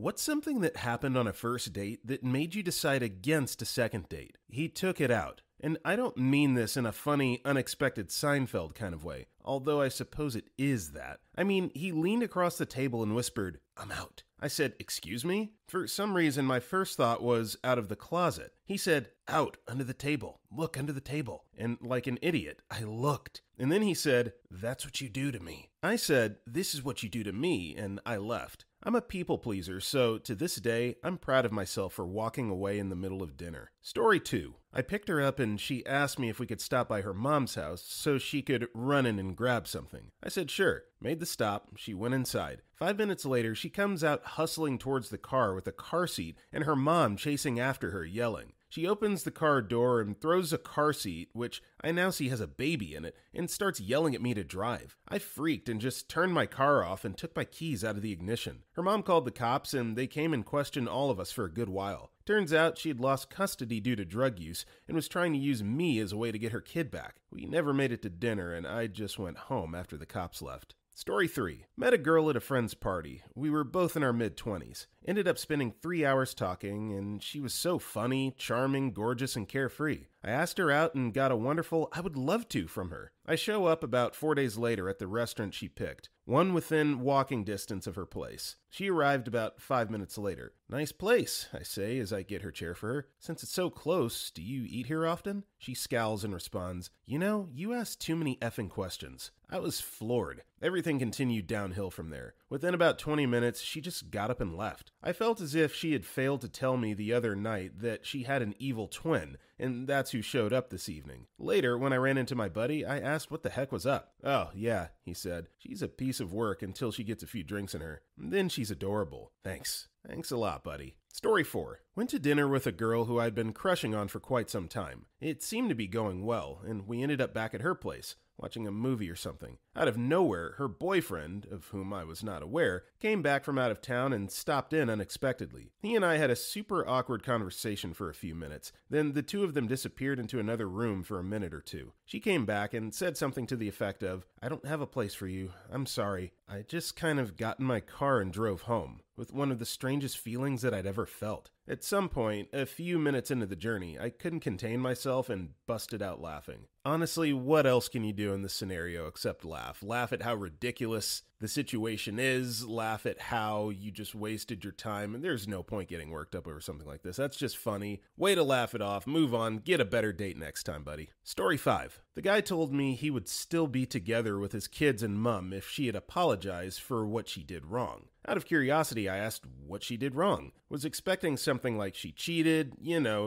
What's something that happened on a first date that made you decide against a second date? He took it out. And I don't mean this in a funny, unexpected Seinfeld kind of way, although I suppose it is that. I mean, he leaned across the table and whispered, "I'm out." I said, "Excuse me?" For some reason, my first thought was out of the closet. He said, "Out, under the table. Look under the table." And like an idiot, I looked. And then he said, "That's what you do to me." I said, "This is what you do to me," and I left. I'm a people pleaser, so to this day, I'm proud of myself for walking away in the middle of dinner. Story 2. I picked her up and she asked me if we could stop by her mom's house so she could run in and grab something. I said sure, made the stop, she went inside. 5 minutes later, she comes out hustling towards the car with a car seat and her mom chasing after her, yelling. She opens the car door and throws a car seat, which I now see has a baby in it, and starts yelling at me to drive. I freaked and just turned my car off and took my keys out of the ignition. Her mom called the cops and they came and questioned all of us for a good while. Turns out she had lost custody due to drug use and was trying to use me as a way to get her kid back. We never made it to dinner and I just went home after the cops left. Story 3. Met a girl at a friend's party. We were both in our mid-20s. Ended up spending 3 hours talking, and she was so funny, charming, gorgeous, and carefree. I asked her out and got a wonderful "I would love to" from her. I show up about 4 days later at the restaurant she picked, one within walking distance of her place. She arrived about 5 minutes later. "Nice place," I say as I get her chair for her. "Since it's so close, do you eat here often?" She scowls and responds, "You know, you ask too many effing questions." I was floored. Everything continued downhill from there. Within about 20 minutes, she just got up and left. I felt as if she had failed to tell me the other night that she had an evil twin, and that's who showed up this evening. Later, when I ran into my buddy, I asked what the heck was up. "Oh, yeah," he said. "She's a piece of work until she gets a few drinks in her. Then she's adorable." Thanks. Thanks a lot, buddy. Story 4. Went to dinner with a girl who I'd been crushing on for quite some time. It seemed to be going well, and we ended up back at her place, watching a movie or something. Out of nowhere, her boyfriend, of whom I was not aware, came back from out of town and stopped in unexpectedly. He and I had a super awkward conversation for a few minutes. Then the two of them disappeared into another room for a minute or two. She came back and said something to the effect of, "I don't have a place for you. I'm sorry. I just kind of got in my car and drove home," with one of the strangest feelings that I'd ever felt. At some point, a few minutes into the journey, I couldn't contain myself and busted out laughing. Honestly, what else can you do in this scenario except laugh? Laugh at how ridiculous the situation is, laugh at how you just wasted your time, and there's no point getting worked up over something like this. That's just funny. Way to laugh it off, move on, get a better date next time, buddy. Story 5. The guy told me he would still be together with his kids and mom if she had apologized for what she did wrong. Out of curiosity, I asked what she did wrong. Was expecting something like she cheated,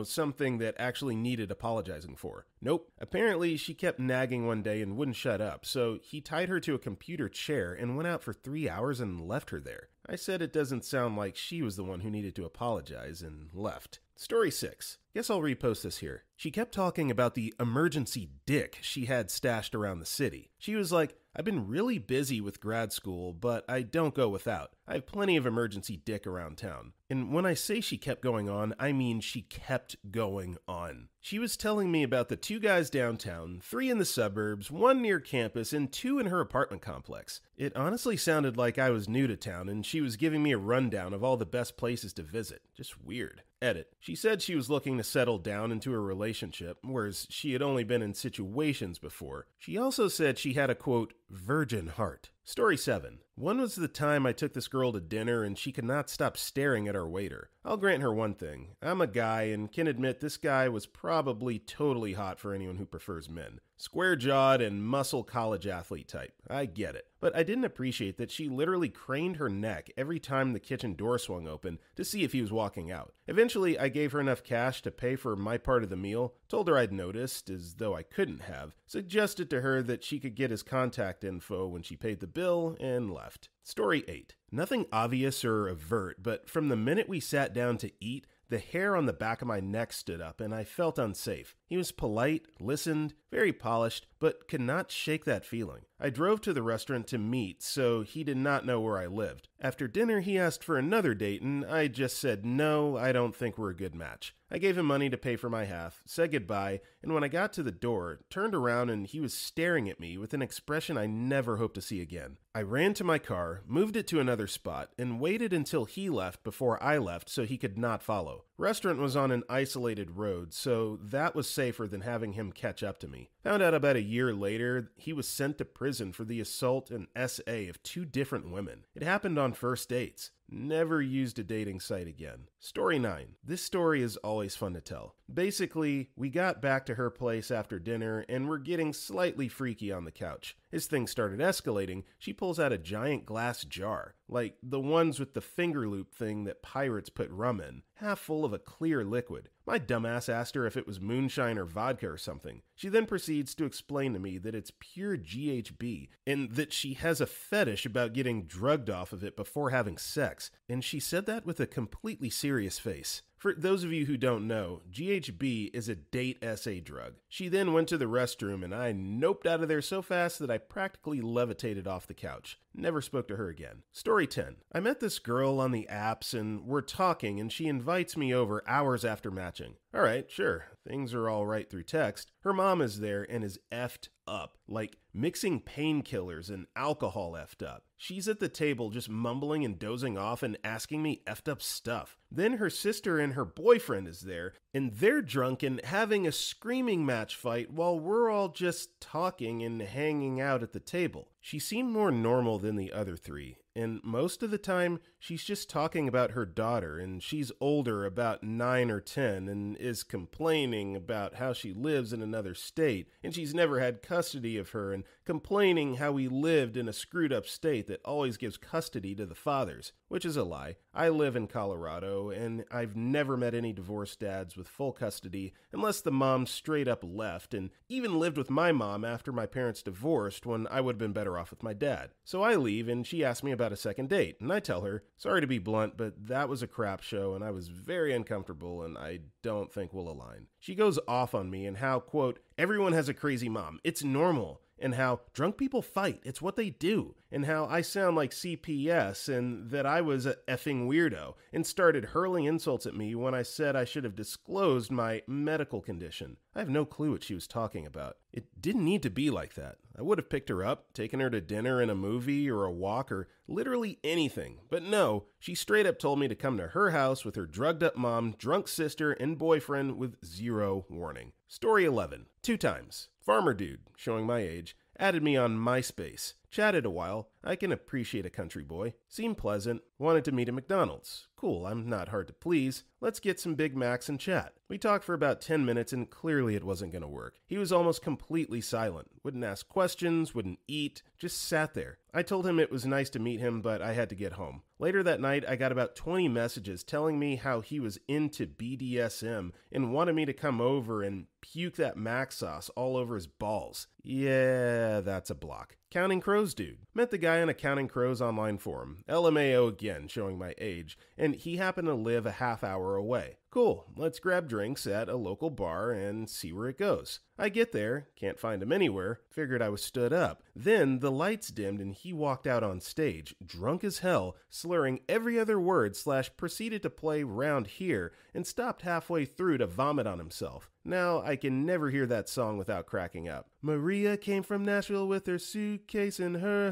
something that actually needed apologizing for. Nope. Apparently, she kept nagging one day and wouldn't shut up, so he tied her to a computer chair and went out for 3 hours and left her there. I said it doesn't sound like she was the one who needed to apologize and left. Story 6. Guess I'll repost this here. She kept talking about the emergency dick she had stashed around the city. She was like, "I've been really busy with grad school, but I don't go without. I have plenty of emergency dick around town." And when I say she kept going on, I mean she kept going on. She was telling me about the 2 guys downtown, 3 in the suburbs, 1 near campus, and 2 in her apartment complex. It honestly sounded like I was new to town, and she was giving me a rundown of all the best places to visit. Just weird. Edit. She said she was looking to settle down into a relationship, whereas she had only been in situations before. She also said she had a, quote, virgin heart. Story 7. One was the time I took this girl to dinner and she could not stop staring at our waiter. I'll grant her one thing. I'm a guy and can admit this guy was probably totally hot for anyone who prefers men. Square-jawed and muscle college athlete type. I get it. But I didn't appreciate that she literally craned her neck every time the kitchen door swung open to see if he was walking out. Eventually, I gave her enough cash to pay for my part of the meal, told her I'd noticed, as though I couldn't have, suggested to her that she could get his contact info when she paid the bill, and left. Story 8. Nothing obvious or overt, but from the minute we sat down to eat, the hair on the back of my neck stood up and I felt unsafe. He was polite, listened, very polished, but could not shake that feeling. I drove to the restaurant to meet, so he did not know where I lived. After dinner, he asked for another date, and I just said, no, I don't think we're a good match. I gave him money to pay for my half, said goodbye, and when I got to the door, turned around and he was staring at me with an expression I never hope to see again. I ran to my car, moved it to another spot, and waited until he left before I left so he could not follow. Restaurant was on an isolated road, so that was safer than having him catch up to me. Found out about a year later, he was sent to prison for the assault and SA of 2 different women. It happened on first dates. Never used a dating site again. Story 9. This story is always fun to tell. Basically, we got back to her place after dinner and were getting slightly freaky on the couch. As things started escalating, she pulls out a giant glass jar, like the ones with the finger loop thing that pirates put rum in, half full of a clear liquid. My dumbass asked her if it was moonshine or vodka or something. She then proceeds to explain to me that it's pure GHB and that she has a fetish about getting drugged off of it before having sex, and she said that with a completely serious face. For those of you who don't know, GHB is a date essay drug. She then went to the restroom and I noped out of there so fast that I practically levitated off the couch. Never spoke to her again. Story 10. I met this girl on the apps and we're talking and she invites me over hours after matching. Alright, sure, things are alright through text. Her mom is there and is effed up, like mixing painkillers and alcohol effed up. She's at the table just mumbling and dozing off and asking me effed up stuff. Then her sister and her boyfriend is there, and they're drunk and having a screaming match fight while we're all just talking and hanging out at the table. She seemed more normal than the other 3, and most of the time she's just talking about her daughter, and she's older, about 9 or 10, and is complaining about how she lives in another state, and she's never had custody of her, and complaining how we lived in a screwed up state that always gives custody to the fathers, which is a lie. I live in Colorado, and I've never met any divorced dads with full custody unless the mom straight up left, and even lived with my mom after my parents divorced when I would have been better off with my dad. So I leave, and she asks me about a second date, and I tell her, sorry to be blunt, but that was a crap show, and I was very uncomfortable, and I don't think we'll align. She goes off on me and how, quote, everyone has a crazy mom, it's normal, and how drunk people fight, it's what they do, and how I sound like CPS and that I was a effing weirdo, and started hurling insults at me when I said I should have disclosed my medical condition. I have no clue what she was talking about. It didn't need to be like that. I would have picked her up, taken her to dinner and a movie or a walk or literally anything, but no, she straight up told me to come to her house with her drugged up mom, drunk sister, and boyfriend with 0 warning. Story 11. 2 times. Farmer dude, showing my age, added me on MySpace. Chatted a while. I can appreciate a country boy. Seemed pleasant. Wanted to meet at McDonald's. Cool, I'm not hard to please. Let's get some Big Macs and chat. We talked for about 10 minutes and clearly it wasn't going to work. He was almost completely silent. Wouldn't ask questions, wouldn't eat, just sat there. I told him it was nice to meet him, but I had to get home. Later that night, I got about 20 messages telling me how he was into BDSM and wanted me to come over and puke that Mac sauce all over his balls. Yeah, that's a block. Counting Crows dude. Met the guy on a Counting Crows online forum. LMAO again, showing my age, and he happened to live a half hour away. Cool, let's grab drinks at a local bar and see where it goes. I get there, can't find him anywhere, figured I was stood up. Then the lights dimmed and he walked out on stage, drunk as hell, slurring every other word / proceeded to play Round Here and stopped halfway through to vomit on himself. Now I can never hear that song without cracking up. Maria came from Nashville with her suitcase and her...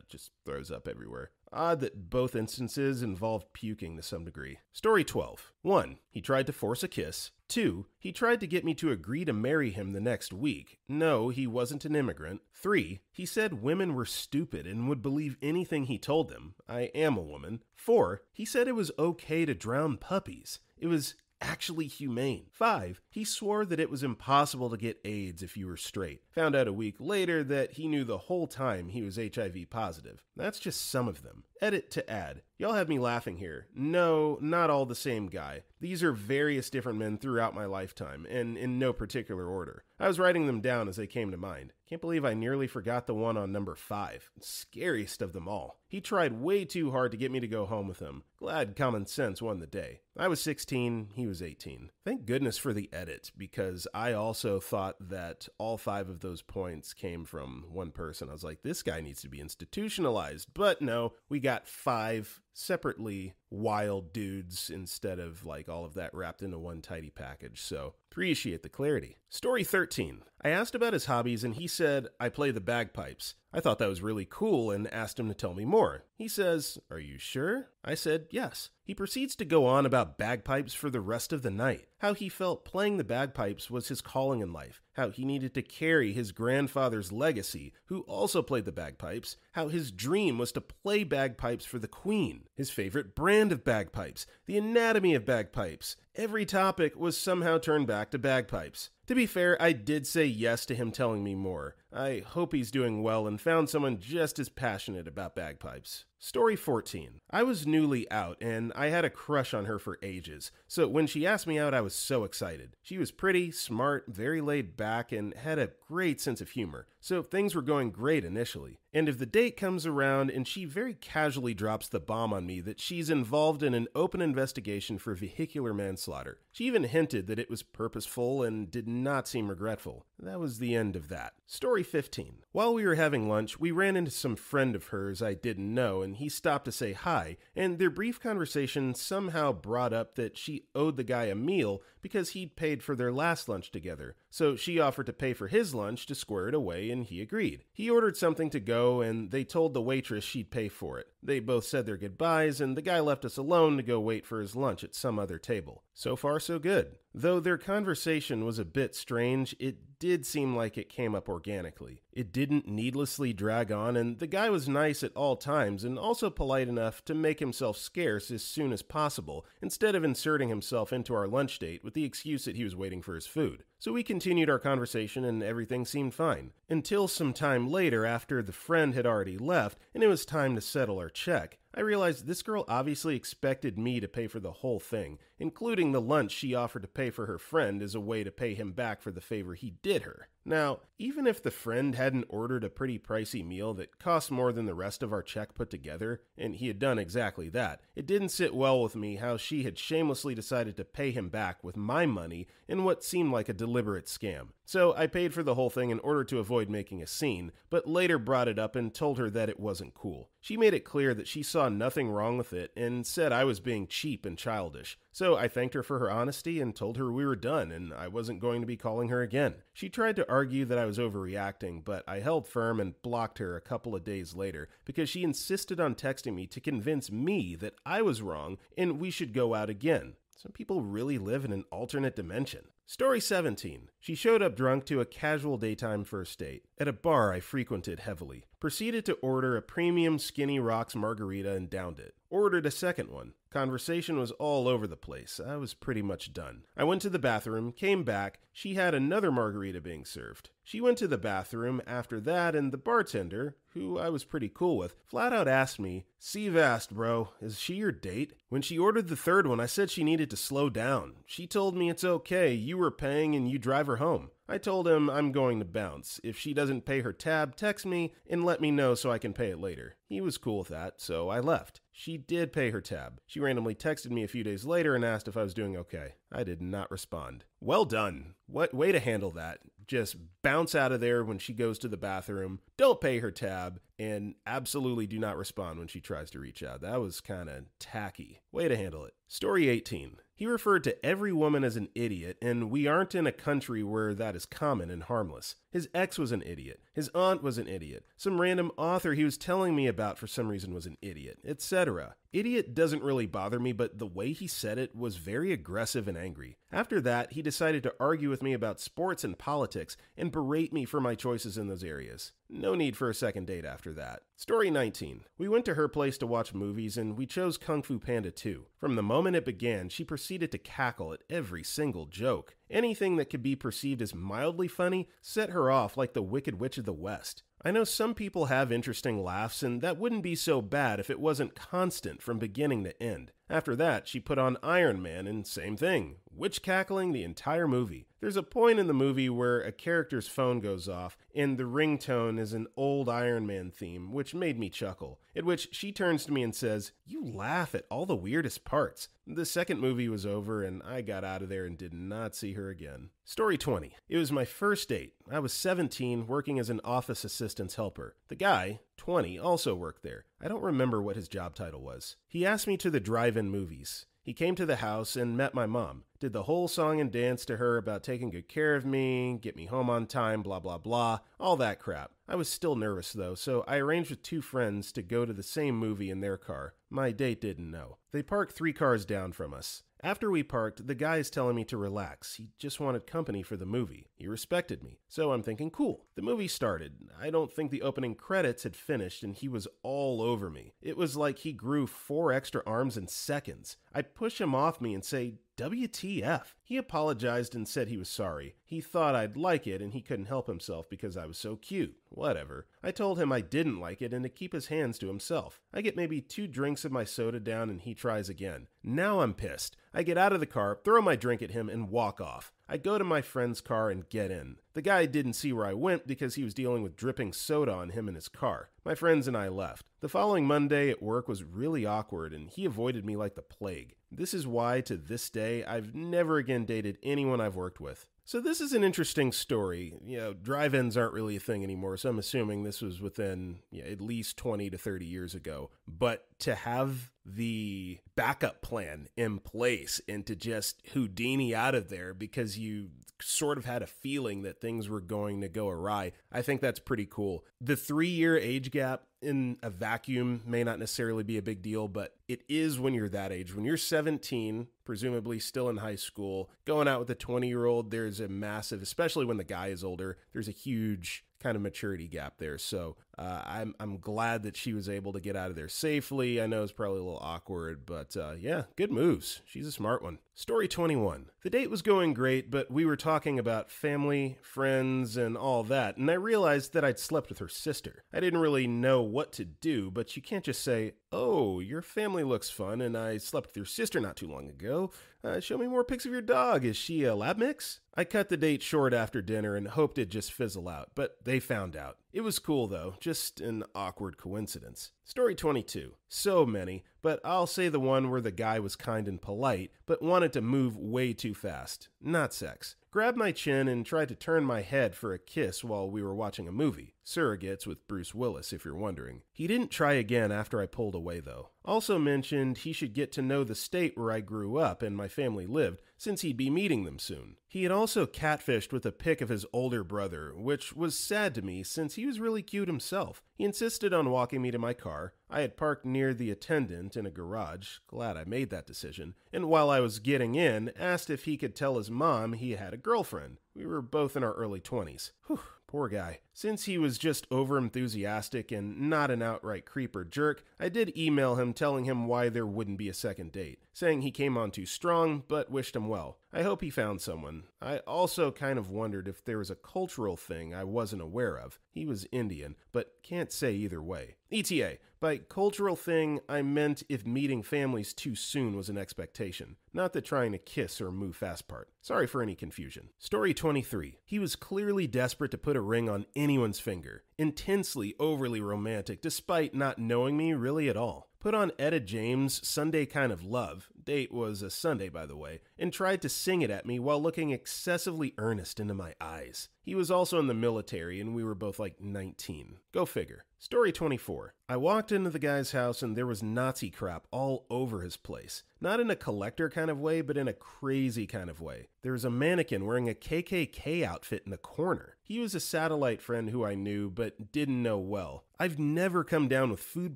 just throws up everywhere. Odd that both instances involved puking to some degree. Story 12. 1. He tried to force a kiss. 2. He tried to get me to agree to marry him the next week. No, he wasn't an immigrant. 3. He said women were stupid and would believe anything he told them. I am a woman. 4. He said it was okay to drown puppies. It was actually humane. 5. He swore that it was impossible to get AIDS if you were straight. Found out a week later that he knew the whole time he was HIV positive. That's just some of them. Edit to add. Y'all have me laughing here. No, not all the same guy. These are various different men throughout my lifetime, and in no particular order. I was writing them down as they came to mind. Can't believe I nearly forgot the one on number 5. Scariest of them all. He tried way too hard to get me to go home with him. Glad common sense won the day. I was 16, he was 18. Thank goodness for the edit, because I also thought that all 5 of those points came from one person. I was like, this guy needs to be institutionalized. But no, we got 5 separately wild dudes instead of like all of that wrapped into one tidy package. So appreciate the clarity. Story 13. I asked about his hobbies and he said, I play the bagpipes. I thought that was really cool and asked him to tell me more. He says, are you sure? I said, yes. He proceeds to go on about bagpipes for the rest of the night, how he felt playing the bagpipes was his calling in life, how he needed to carry his grandfather's legacy, who also played the bagpipes, how his dream was to play bagpipes for the Queen, his favorite brand of bagpipes, the anatomy of bagpipes. Every topic was somehow turned back to bagpipes. To be fair, I did say yes to him telling me more. I hope he's doing well and found someone just as passionate about bagpipes. Story 14. I was newly out and I had a crush on her for ages, so when she asked me out I was so excited. She was pretty, smart, very laid back, and had a great sense of humor, so things were going great initially. And if the date comes around and she very casually drops the bomb on me that she's involved in an open investigation for vehicular manslaughter. She even hinted that it was purposeful and did not seem regretful. That was the end of that. Story 15. While we were having lunch, we ran into some friend of hers I didn't know, and he stopped to say hi, and their brief conversation somehow brought up that she owed the guy a meal because he'd paid for their last lunch together. So she offered to pay for his lunch to square it away, and he agreed. He ordered something to go, and they told the waitress she'd pay for it. They both said their goodbyes, and the guy left us alone to go wait for his lunch at some other table. So far, so good. Though their conversation was a bit strange, it did seem like it came up organically. It didn't needlessly drag on, and the guy was nice at all times and also polite enough to make himself scarce as soon as possible, instead of inserting himself into our lunch date with the excuse that he was waiting for his food. So we continued our conversation and everything seemed fine. Until some time later, after the friend had already left and it was time to settle our check, I realized this girl obviously expected me to pay for the whole thing, including the lunch she offered to pay for her friend as a way to pay him back for the favor he did her. Now, even if the friend hadn't ordered a pretty pricey meal that cost more than the rest of our check put together, and he had done exactly that, it didn't sit well with me how she had shamelessly decided to pay him back with my money in what seemed like a deliberate scam. So I paid for the whole thing in order to avoid making a scene, but later brought it up and told her that it wasn't cool. She made it clear that she saw nothing wrong with it and said I was being cheap and childish. So I thanked her for her honesty and told her we were done and I wasn't going to be calling her again. She tried to argue that I was overreacting, but I held firm and blocked her a couple of days later because she insisted on texting me to convince me that I was wrong and we should go out again. Some people really live in an alternate dimension. Story 17. She showed up drunk to a casual daytime first date at a bar I frequented heavily. Proceeded to order a premium Skinny Rocks margarita and downed it. Ordered a second one. Conversation was all over the place. I was pretty much done. I went to the bathroom, came back. She had another margarita being served. She went to the bathroom after that, and the bartender, who I was pretty cool with, flat out asked me, "See vast, bro, is she your date?" When she ordered the third one, I said she needed to slow down. She told me it's okay, you were paying and you drive her home. I told him I'm going to bounce. If she doesn't pay her tab, text me and let me know so I can pay it later. He was cool with that, so I left. She did pay her tab. She randomly texted me a few days later and asked if I was doing okay. I did not respond. Well done. What way to handle that. Just bounce out of there when she goes to the bathroom, don't pay her tab, and absolutely do not respond when she tries to reach out. That was kind of tacky. Way to handle it. Story 18. He referred to every woman as an idiot, and we aren't in a country where that is common and harmless. His ex was an idiot. His aunt was an idiot. Some random author he was telling me about for some reason was an idiot, etc. Idiot doesn't really bother me, but the way he said it was very aggressive and angry. After that, he decided to argue with me about sports and politics and berate me for my choices in those areas. No need for a second date after that. Story 19. We went to her place to watch movies and we chose Kung Fu Panda 2. From the moment it began, she proceeded to cackle at every single joke. Anything that could be perceived as mildly funny set her off like the Wicked Witch of the West. I know some people have interesting laughs, and that wouldn't be so bad if it wasn't constant from beginning to end. After that, she put on Iron Man, and same thing, witch cackling the entire movie. There's a point in the movie where a character's phone goes off, and the ringtone is an old Iron Man theme, which made me chuckle, at which she turns to me and says, "You laugh at all the weirdest parts." The second movie was over, and I got out of there and did not see her again. Story 20. It was my first date. I was 17, working as an office assistant's helper. The guy, 20, also worked there. I don't remember what his job title was. He asked me to the drive-in movies. He came to the house and met my mom, did the whole song and dance to her about taking good care of me, get me home on time, blah, blah, blah, all that crap. I was still nervous though, so I arranged with 2 friends to go to the same movie in their car. My date didn't know. They parked 3 cars down from us. After we parked, the guy is telling me to relax. He just wanted company for the movie. He respected me. So I'm thinking, cool. The movie started. I don't think the opening credits had finished and he was all over me. It was like he grew 4 extra arms in seconds. I push him off me and say, WTF. He apologized and said he was sorry. He thought I'd like it and he couldn't help himself because I was so cute. Whatever. I told him I didn't like it and to keep his hands to himself. I get maybe 2 drinks of my soda down and he tries again. Now I'm pissed. I get out of the car, throw my drink at him, and walk off. I go to my friend's car and get in. The guy didn't see where I went because he was dealing with dripping soda on him in his car. My friends and I left. The following Monday at work was really awkward and he avoided me like the plague. This is why, to this day, I've never again dated anyone I've worked with. So this is an interesting story. Drive-ins aren't really a thing anymore, so I'm assuming this was within at least 20 to 30 years ago. But to have the backup plan in place and to just Houdini out of there because you sort of had a feeling that things were going to go awry, I think that's pretty cool. The 3-year age gap in a vacuum may not necessarily be a big deal, but it is when you're that age. When you're 17, presumably still in high school, going out with a 20-year-old, there's a massive, especially when the guy is older, there's a huge kind of maturity gap there. So I'm glad that she was able to get out of there safely. I know it's probably a little awkward, but yeah, good moves. She's a smart one. Story 21. The date was going great, but we were talking about family, friends, and all that, and I realized that I'd slept with her sister. I didn't really know what to do, but you can't just say, "Oh, your family looks fun, and I slept with your sister not too long ago. Show me more pics of your dog. Is she a lab mix?" I cut the date short after dinner and hoped it'd just fizzle out, but they found out. It was cool though, just an awkward coincidence. Story 22. So many, but I'll say the one where the guy was kind and polite, but wanted to move way too fast. Not sex. Grabbed my chin and tried to turn my head for a kiss while we were watching a movie. Surrogates with Bruce Willis, if you're wondering. He didn't try again after I pulled away though. Also mentioned he should get to know the state where I grew up and my family lived, since he'd be meeting them soon. He had also catfished with a pic of his older brother, which was sad to me since he was really cute himself. He insisted on walking me to my car. I had parked near the attendant in a garage, glad I made that decision, and while I was getting in, asked if he could tell his mom he had a girlfriend. We were both in our early 20s. Whew. Poor guy. Since he was just over-enthusiastic and not an outright creep or jerk, I did email him telling him why there wouldn't be a second date, saying he came on too strong, but wished him well. I hope he found someone. I also kind of wondered if there was a cultural thing I wasn't aware of. He was Indian, but can't say either way. ETA. By cultural thing, I meant if meeting families too soon was an expectation, not the trying to kiss or move fast part. Sorry for any confusion. Story 23. He was clearly desperate to put a ring on anyone's finger. Intensely, overly romantic, despite not knowing me really at all. Put on Etta James' Sunday Kind of Love, date was a Sunday by the way, and tried to sing it at me while looking excessively earnest into my eyes. He was also in the military and we were both like 19. Go figure. Story 24. I walked into the guy's house and there was Nazi crap all over his place. Not in a collector kind of way, but in a crazy kind of way. There was a mannequin wearing a KKK outfit in the corner. He was a satellite friend who I knew but didn't know well. I've never come down with food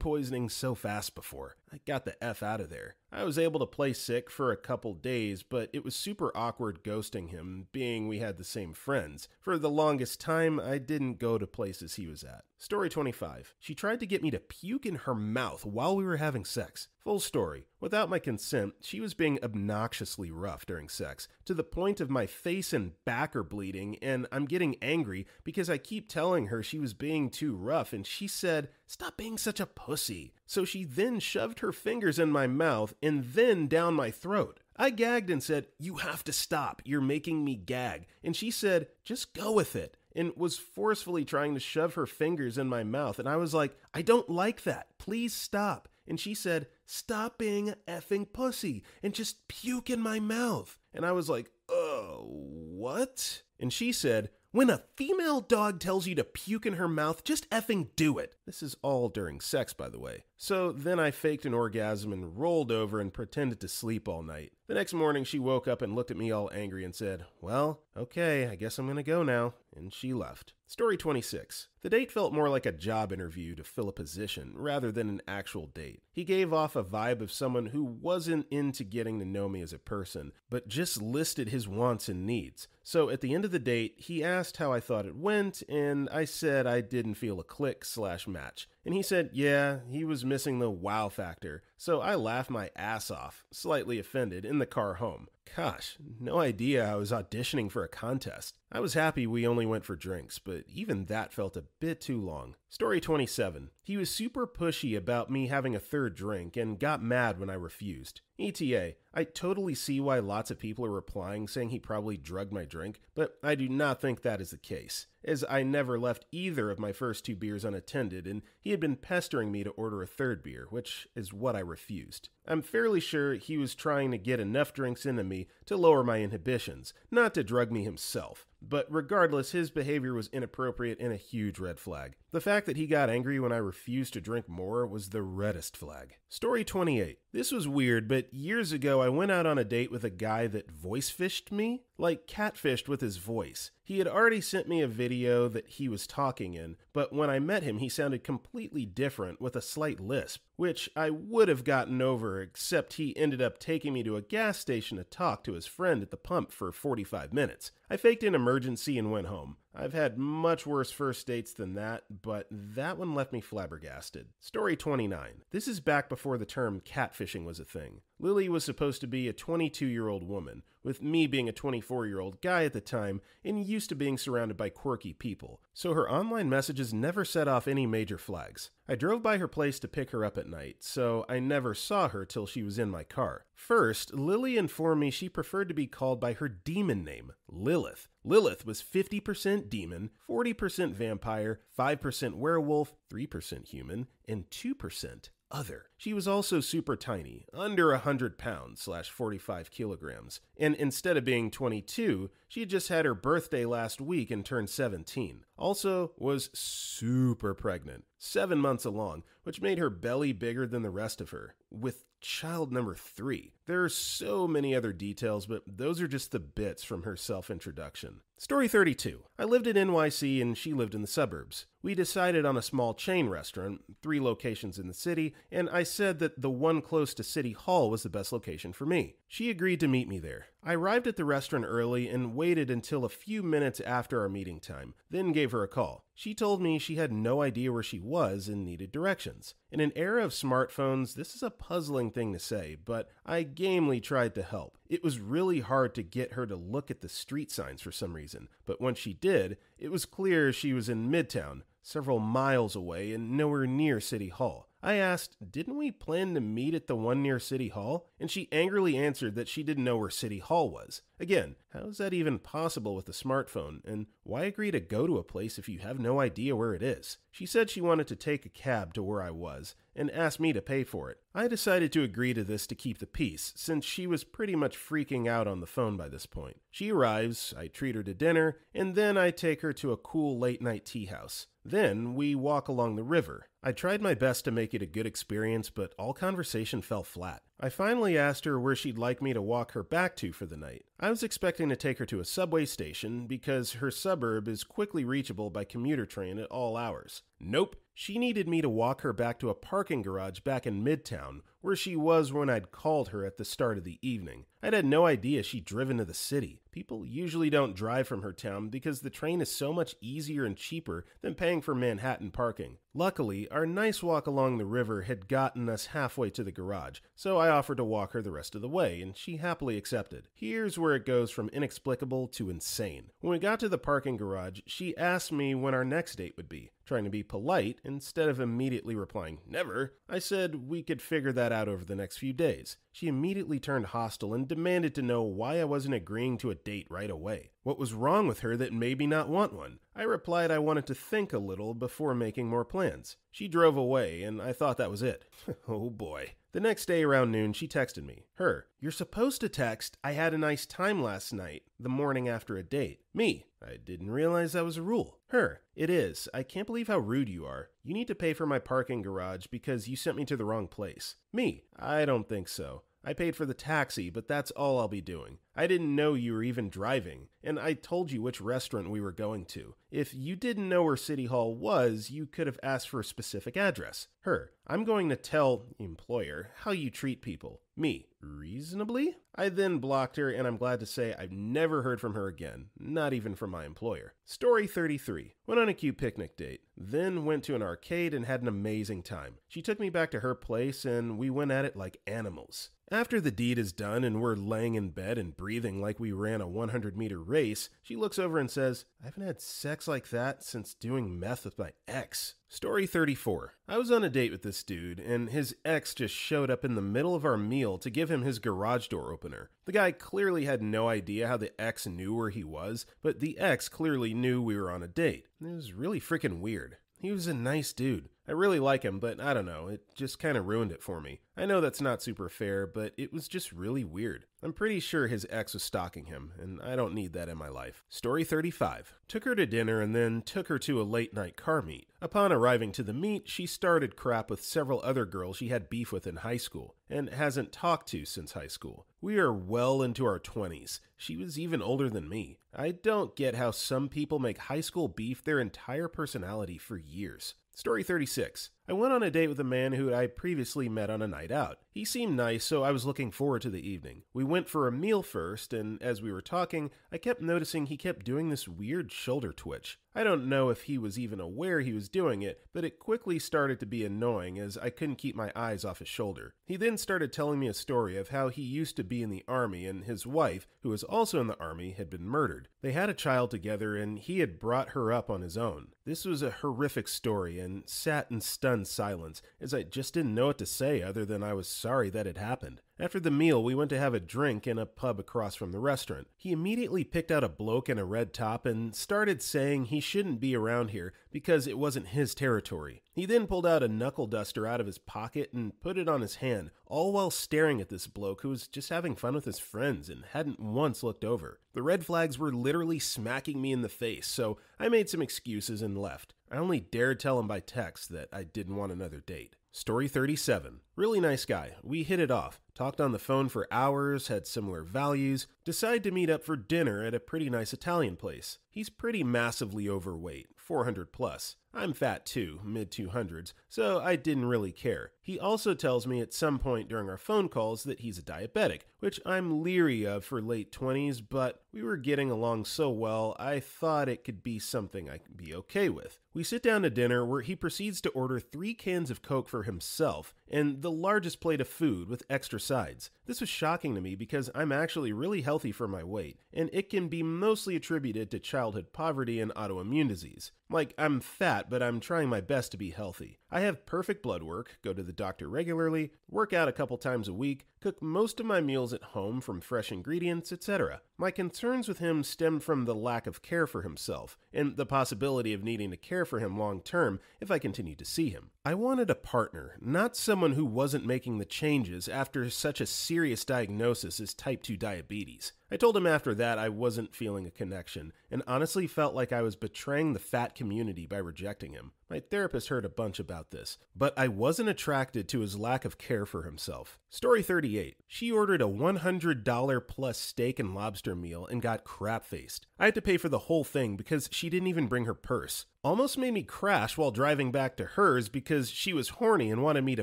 poisoning so fast before. I got the F out of there. I was able to play sick for a couple days, but it was super awkward ghosting him, being we had the same friends. For the longest time, I didn't go to places he was at. Story 25. She tried to get me to puke in her mouth while we were having sex. Full story. Without my consent, she was being obnoxiously rough during sex, to the point of my face and back are bleeding, and I'm getting angry because I keep telling her she was being too rough, and she said, "Stop being such a pussy." So she then shoved her fingers in my mouth and then down my throat. I gagged and said, "You have to stop. You're making me gag." And she said, "Just go with it," and was forcefully trying to shove her fingers in my mouth. And I was like, "I don't like that. Please stop." And she said, "Stop being a effing pussy and just puke in my mouth." And I was like, what? And she said, "When a female dog tells you to puke in her mouth, just effing do it." This is all during sex, by the way. So then I faked an orgasm and rolled over and pretended to sleep all night. The next morning, she woke up and looked at me all angry and said, "Well, okay, I guess I'm gonna go now." And she left. Story 26. The date felt more like a job interview to fill a position rather than an actual date. He gave off a vibe of someone who wasn't into getting to know me as a person, but just listed his wants and needs. So at the end of the date, he asked how I thought it went, and I said I didn't feel a click/match. And he said, yeah, he was missing the wow factor. So I laughed my ass off, slightly offended, in the car home. Gosh, no idea I was auditioning for a contest. I was happy we only went for drinks, but even that felt a bit too long. Story 27. He was super pushy about me having a third drink and got mad when I refused. ETA, I totally see why lots of people are replying saying he probably drugged my drink, but I do not think that is the case, as I never left either of my first 2 beers unattended, and he had been pestering me to order a third beer, which is what I refused. I'm fairly sure he was trying to get enough drinks into me to lower my inhibitions, not to drug me himself. But regardless, his behavior was inappropriate and a huge red flag. The fact that he got angry when I refused to drink more was the reddest flag. Story 28. This was weird, but years ago I went out on a date with a guy that voice fished me, like catfished with his voice. He had already sent me a video that he was talking in, but when I met him he sounded completely different with a slight lisp, which I would have gotten over, except he ended up taking me to a gas station to talk to his friend at the pump for 45 minutes. I faked an emergency and went home. I've had much worse first dates than that, but that one left me flabbergasted. Story 29. This is back before the term catfishing was a thing. Lily was supposed to be a 22-year-old woman, with me being a 24-year-old guy at the time and used to being surrounded by quirky people, so her online messages never set off any major flags. I drove by her place to pick her up at night, so I never saw her till she was in my car. First, Lily informed me she preferred to be called by her demon name, Lilith. Lilith was 50% demon, 40% vampire, 5% werewolf, 3% human, and 2% other. She was also super tiny, under 100 pounds/45 kilograms, and instead of being 22, she had just had her birthday last week and turned 17. Also was super pregnant, 7 months along, which made her belly bigger than the rest of her, with child number 3. There are so many other details, but those are just the bits from her self-introduction. Story 32. I lived in NYC and she lived in the suburbs. We decided on a small chain restaurant, 3 locations in the city, and I said that the one close to City Hall was the best location for me. She agreed to meet me there. I arrived at the restaurant early and waited until a few minutes after our meeting time, then gave her a call. She told me she had no idea where she was and needed directions. In an era of smartphones, this is a puzzling thing to say, but I gamely tried to help. It was really hard to get her to look at the street signs for some reason, but once she did, it was clear she was in Midtown, several miles away and nowhere near City Hall. I asked, didn't we plan to meet at the one near City Hall? And she angrily answered that she didn't know where City Hall was. Again, how is that even possible with a smartphone? And why agree to go to a place if you have no idea where it is? She said she wanted to take a cab to where I was and asked me to pay for it. I decided to agree to this to keep the peace, since she was pretty much freaking out on the phone by this point. She arrives, I treat her to dinner, and then I take her to a cool late-night tea house. Then we walk along the river. I tried my best to make it a good experience, but all conversation fell flat. I finally asked her where she'd like me to walk her back to for the night. I was expecting to take her to a subway station because her suburb is quickly reachable by commuter train at all hours. Nope, she needed me to walk her back to a parking garage back in Midtown, where she was when I'd called her at the start of the evening. I'd had no idea she'd driven to the city. People usually don't drive from her town because the train is so much easier and cheaper than paying for Manhattan parking. Luckily, our nice walk along the river had gotten us halfway to the garage, so I offered to walk her the rest of the way, and she happily accepted. Here's where it goes from inexplicable to insane. When we got to the parking garage, she asked me when our next date would be. Trying to be polite, instead of immediately replying, "Never," I said we could figure that out over the next few days. She immediately turned hostile and demanded to know why I wasn't agreeing to a date right away. What was wrong with her that made me not want one? I replied I wanted to think a little before making more plans. She drove away, and I thought that was it. Oh boy. The next day around noon, she texted me. Her, "You're supposed to text, 'I had a nice time last night,' the morning after a date." Me, "I didn't realize that was a rule." Her, "It is. I can't believe how rude you are. You need to pay for my parking garage because you sent me to the wrong place." Me, "I don't think so. I paid for the taxi, but that's all I'll be doing. I didn't know you were even driving, and I told you which restaurant we were going to. If you didn't know where City Hall was, you could have asked for a specific address." Her, "I'm going to tell employer how you treat people." Me, "Reasonably?" I then blocked her, and I'm glad to say I've never heard from her again, not even from my employer. Story 33. Went on a cute picnic date, then went to an arcade and had an amazing time. She took me back to her place, and we went at it like animals. After the deed is done and we're laying in bed and breathing like we ran a 100-meter race, she looks over and says, "I haven't had sex like that since doing meth with my ex." Story 34. I was on a date with this dude, and his ex just showed up in the middle of our meal to give him his garage door opener. The guy clearly had no idea how the ex knew where he was, but the ex clearly knew we were on a date. It was really freaking weird. He was a nice dude. I really like him, but I don't know, it just kind of ruined it for me. I know that's not super fair, but it was just really weird. I'm pretty sure his ex was stalking him, and I don't need that in my life. Story 35. Took her to dinner and then took her to a late-night car meet. Upon arriving to the meet, she started crap with several other girls she had beef with in high school, and hasn't talked to since high school. We are well into our 20s. She was even older than me. I don't get how some people make high school beef their entire personality for years. Story 36. I went on a date with a man who I previously met on a night out. He seemed nice, so I was looking forward to the evening. We went for a meal first, and as we were talking, I kept noticing he kept doing this weird shoulder twitch. I don't know if he was even aware he was doing it, but it quickly started to be annoying as I couldn't keep my eyes off his shoulder. He then started telling me a story of how he used to be in the army and his wife, who was also in the army, had been murdered. They had a child together and he had brought her up on his own. This was a horrific story and sat in stunned silence as I just didn't know what to say other than I was sorry that it happened. After the meal, we went to have a drink in a pub across from the restaurant. He immediately picked out a bloke in a red top and started saying he shouldn't be around here because it wasn't his territory. He then pulled out a knuckle duster out of his pocket and put it on his hand, all while staring at this bloke who was just having fun with his friends and hadn't once looked over. The red flags were literally smacking me in the face, so I made some excuses and left. I only dared tell him by text that I didn't want another date. Story 37. Really nice guy. We hit it off. Talked on the phone for hours, had similar values, decided to meet up for dinner at a pretty nice Italian place. He's pretty massively overweight, 400 plus. I'm fat too, mid-200s, so I didn't really care. He also tells me at some point during our phone calls that he's a diabetic, which I'm leery of for late 20s, but we were getting along so well, I thought it could be something I could be okay with. We sit down to dinner where he proceeds to order 3 cans of Coke for himself and the largest plate of food with extra sides. This was shocking to me because I'm actually really healthy for my weight, and it can be mostly attributed to childhood poverty and autoimmune disease. Like, I'm fat, but I'm trying my best to be healthy. I have perfect blood work, go to the doctor regularly, work out a couple times a week, cook most of my meals at home from fresh ingredients, etc. My concerns with him stemmed from the lack of care for himself, and the possibility of needing to care for him long term if I continued to see him. I wanted a partner, not someone who wasn't making the changes after such a serious diagnosis as type 2 diabetes. I told him after that I wasn't feeling a connection, and honestly felt like I was betraying the fat community by rejecting him. My therapist heard a bunch about this, but I wasn't attracted to his lack of care for himself. Story 38. She ordered a $100 plus steak and lobster meal and got crap-faced. I had to pay for the whole thing because she didn't even bring her purse. Almost made me crash while driving back to hers because she was horny and wanted me to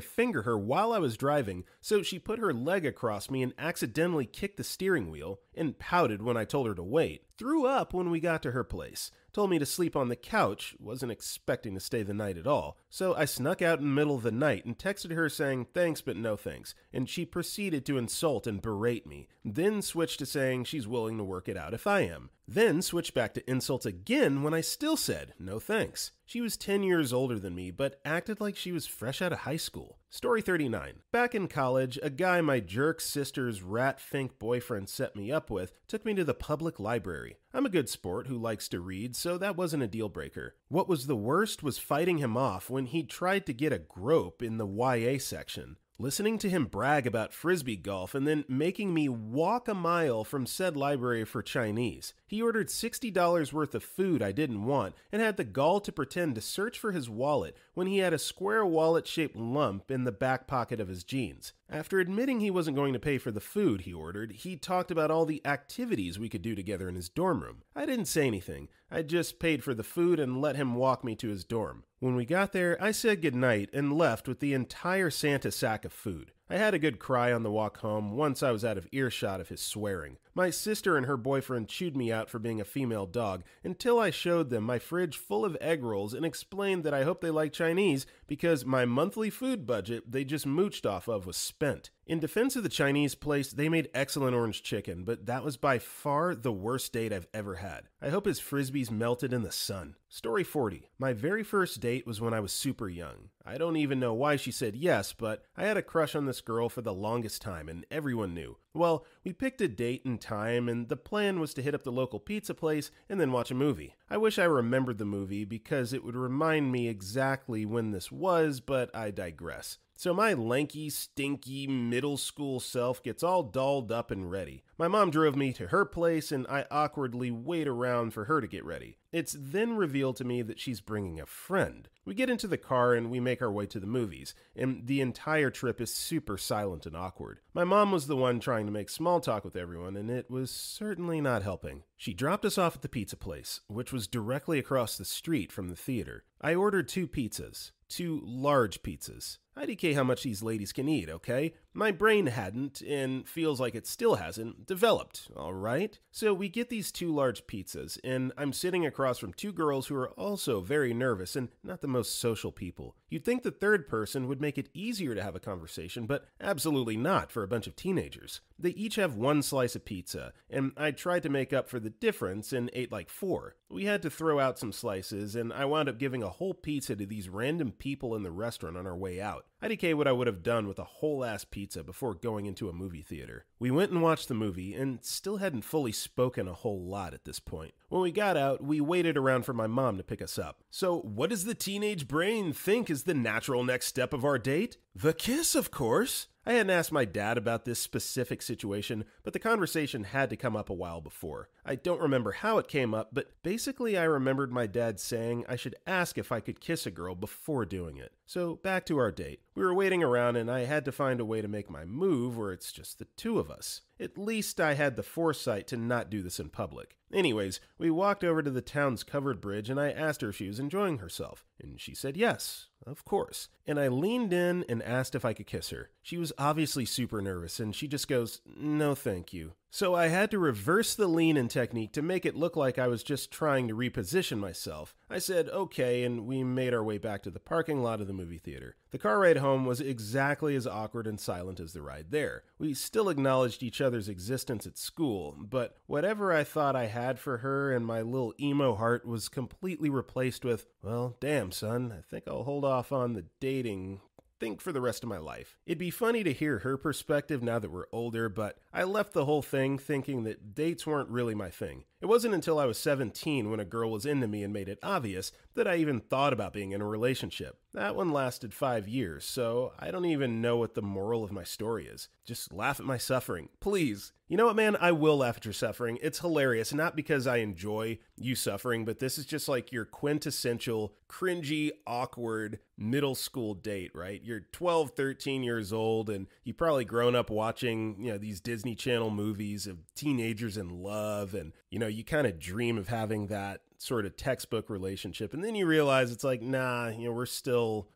finger her while I was driving, so she put her leg across me and accidentally kicked the steering wheel, and pouted when I told her to wait. Threw up when we got to her place. Told me to sleep on the couch, wasn't expecting to stay the night at all. So I snuck out in the middle of the night and texted her saying thanks but no thanks, and she proceeded to insult and berate me, then switched to saying she's willing to work it out if I am. Then switched back to insults again when I still said no thanks. She was 10 years older than me, but acted like she was fresh out of high school. Story 39. Back in college, a guy my jerk sister's rat-fink boyfriend set me up with took me to the public library. I'm a good sport who likes to read, so that wasn't a deal breaker. What was the worst was fighting him off when he tried to get a grope in the YA section. Listening to him brag about frisbee golf and then making me walk a mile from said library for Chinese. He ordered $60 worth of food I didn't want and had the gall to pretend to search for his wallet when he had a square wallet-shaped lump in the back pocket of his jeans. After admitting he wasn't going to pay for the food he ordered, he talked about all the activities we could do together in his dorm room. I didn't say anything. I just paid for the food and let him walk me to his dorm. When we got there, I said goodnight and left with the entire Santa sack of food. I had a good cry on the walk home once I was out of earshot of his swearing. My sister and her boyfriend chewed me out for being a female dog until I showed them my fridge full of egg rolls and explained that I hope they like Chinese because my monthly food budget they just mooched off of was spent. In defense of the Chinese place, they made excellent orange chicken, but that was by far the worst date I've ever had. I hope his frisbees melted in the sun. Story 40. My very first date was when I was super young. I don't even know why she said yes, but I had a crush on this girl for the longest time, and everyone knew. Well, we picked a date and time, and the plan was to hit up the local pizza place and then watch a movie. I wish I remembered the movie because it would remind me exactly when this was, but I digress. So my lanky, stinky, middle school self gets all dolled up and ready. My mom drove me to her place and I awkwardly wait around for her to get ready. It's then revealed to me that she's bringing a friend. We get into the car and we make our way to the movies, and the entire trip is super silent and awkward. My mom was the one trying to make small talk with everyone, and it was certainly not helping. She dropped us off at the pizza place, which was directly across the street from the theater. I ordered 2 pizzas. 2 large pizzas. IDK how much these ladies can eat, okay? My brain hadn't, and feels like it still hasn't, developed, alright? So we get these 2 large pizzas, and I'm sitting across from 2 girls who are also very nervous and not the most social people. You'd think the third person would make it easier to have a conversation, but absolutely not for a bunch of teenagers. They each have 1 slice of pizza, and I tried to make up for the difference and ate like 4. We had to throw out some slices, and I wound up giving a whole pizza to these random people in the restaurant on our way out. IDK what I would have done with a whole-ass pizza before going into a movie theater. We went and watched the movie, and still hadn't fully spoken a whole lot at this point. When we got out, we waited around for my mom to pick us up. So what does the teenage brain think is the natural next step of our date? The kiss, of course! I hadn't asked my dad about this specific situation, but the conversation had to come up a while before. I don't remember how it came up, but basically I remembered my dad saying I should ask if I could kiss a girl before doing it. So back to our date. We were waiting around and I had to find a way to make my move where it's just the 2 of us. At least I had the foresight to not do this in public. Anyways, we walked over to the town's covered bridge and I asked her if she was enjoying herself. And she said yes, of course. And I leaned in and asked if I could kiss her. She was obviously super nervous and she just goes, "No, thank you." So I had to reverse the lean-in technique to make it look like I was just trying to reposition myself. I said okay, and we made our way back to the parking lot of the movie theater. The car ride home was exactly as awkward and silent as the ride there. We still acknowledged each other's existence at school, but whatever I thought I had for her and my little emo heart was completely replaced with, well, damn son, I think I'll hold off on the dating for the rest of my life. It'd be funny to hear her perspective now that we're older, but I left the whole thing thinking that dates weren't really my thing. It wasn't until I was 17 when a girl was into me and made it obvious that I even thought about being in a relationship. That one lasted 5 years, so I don't even know what the moral of my story is. Just laugh at my suffering, please. You know what, man? I will laugh at your suffering. It's hilarious, not because I enjoy you suffering, but this is just like your quintessential, cringy, awkward middle school date, right? You're 12, 13 years old, and you've probably grown up watching, these Disney Channel movies of teenagers in love, and, you kind of dream of having that sort of textbook relationship. And then you realize it's like, nah, we're still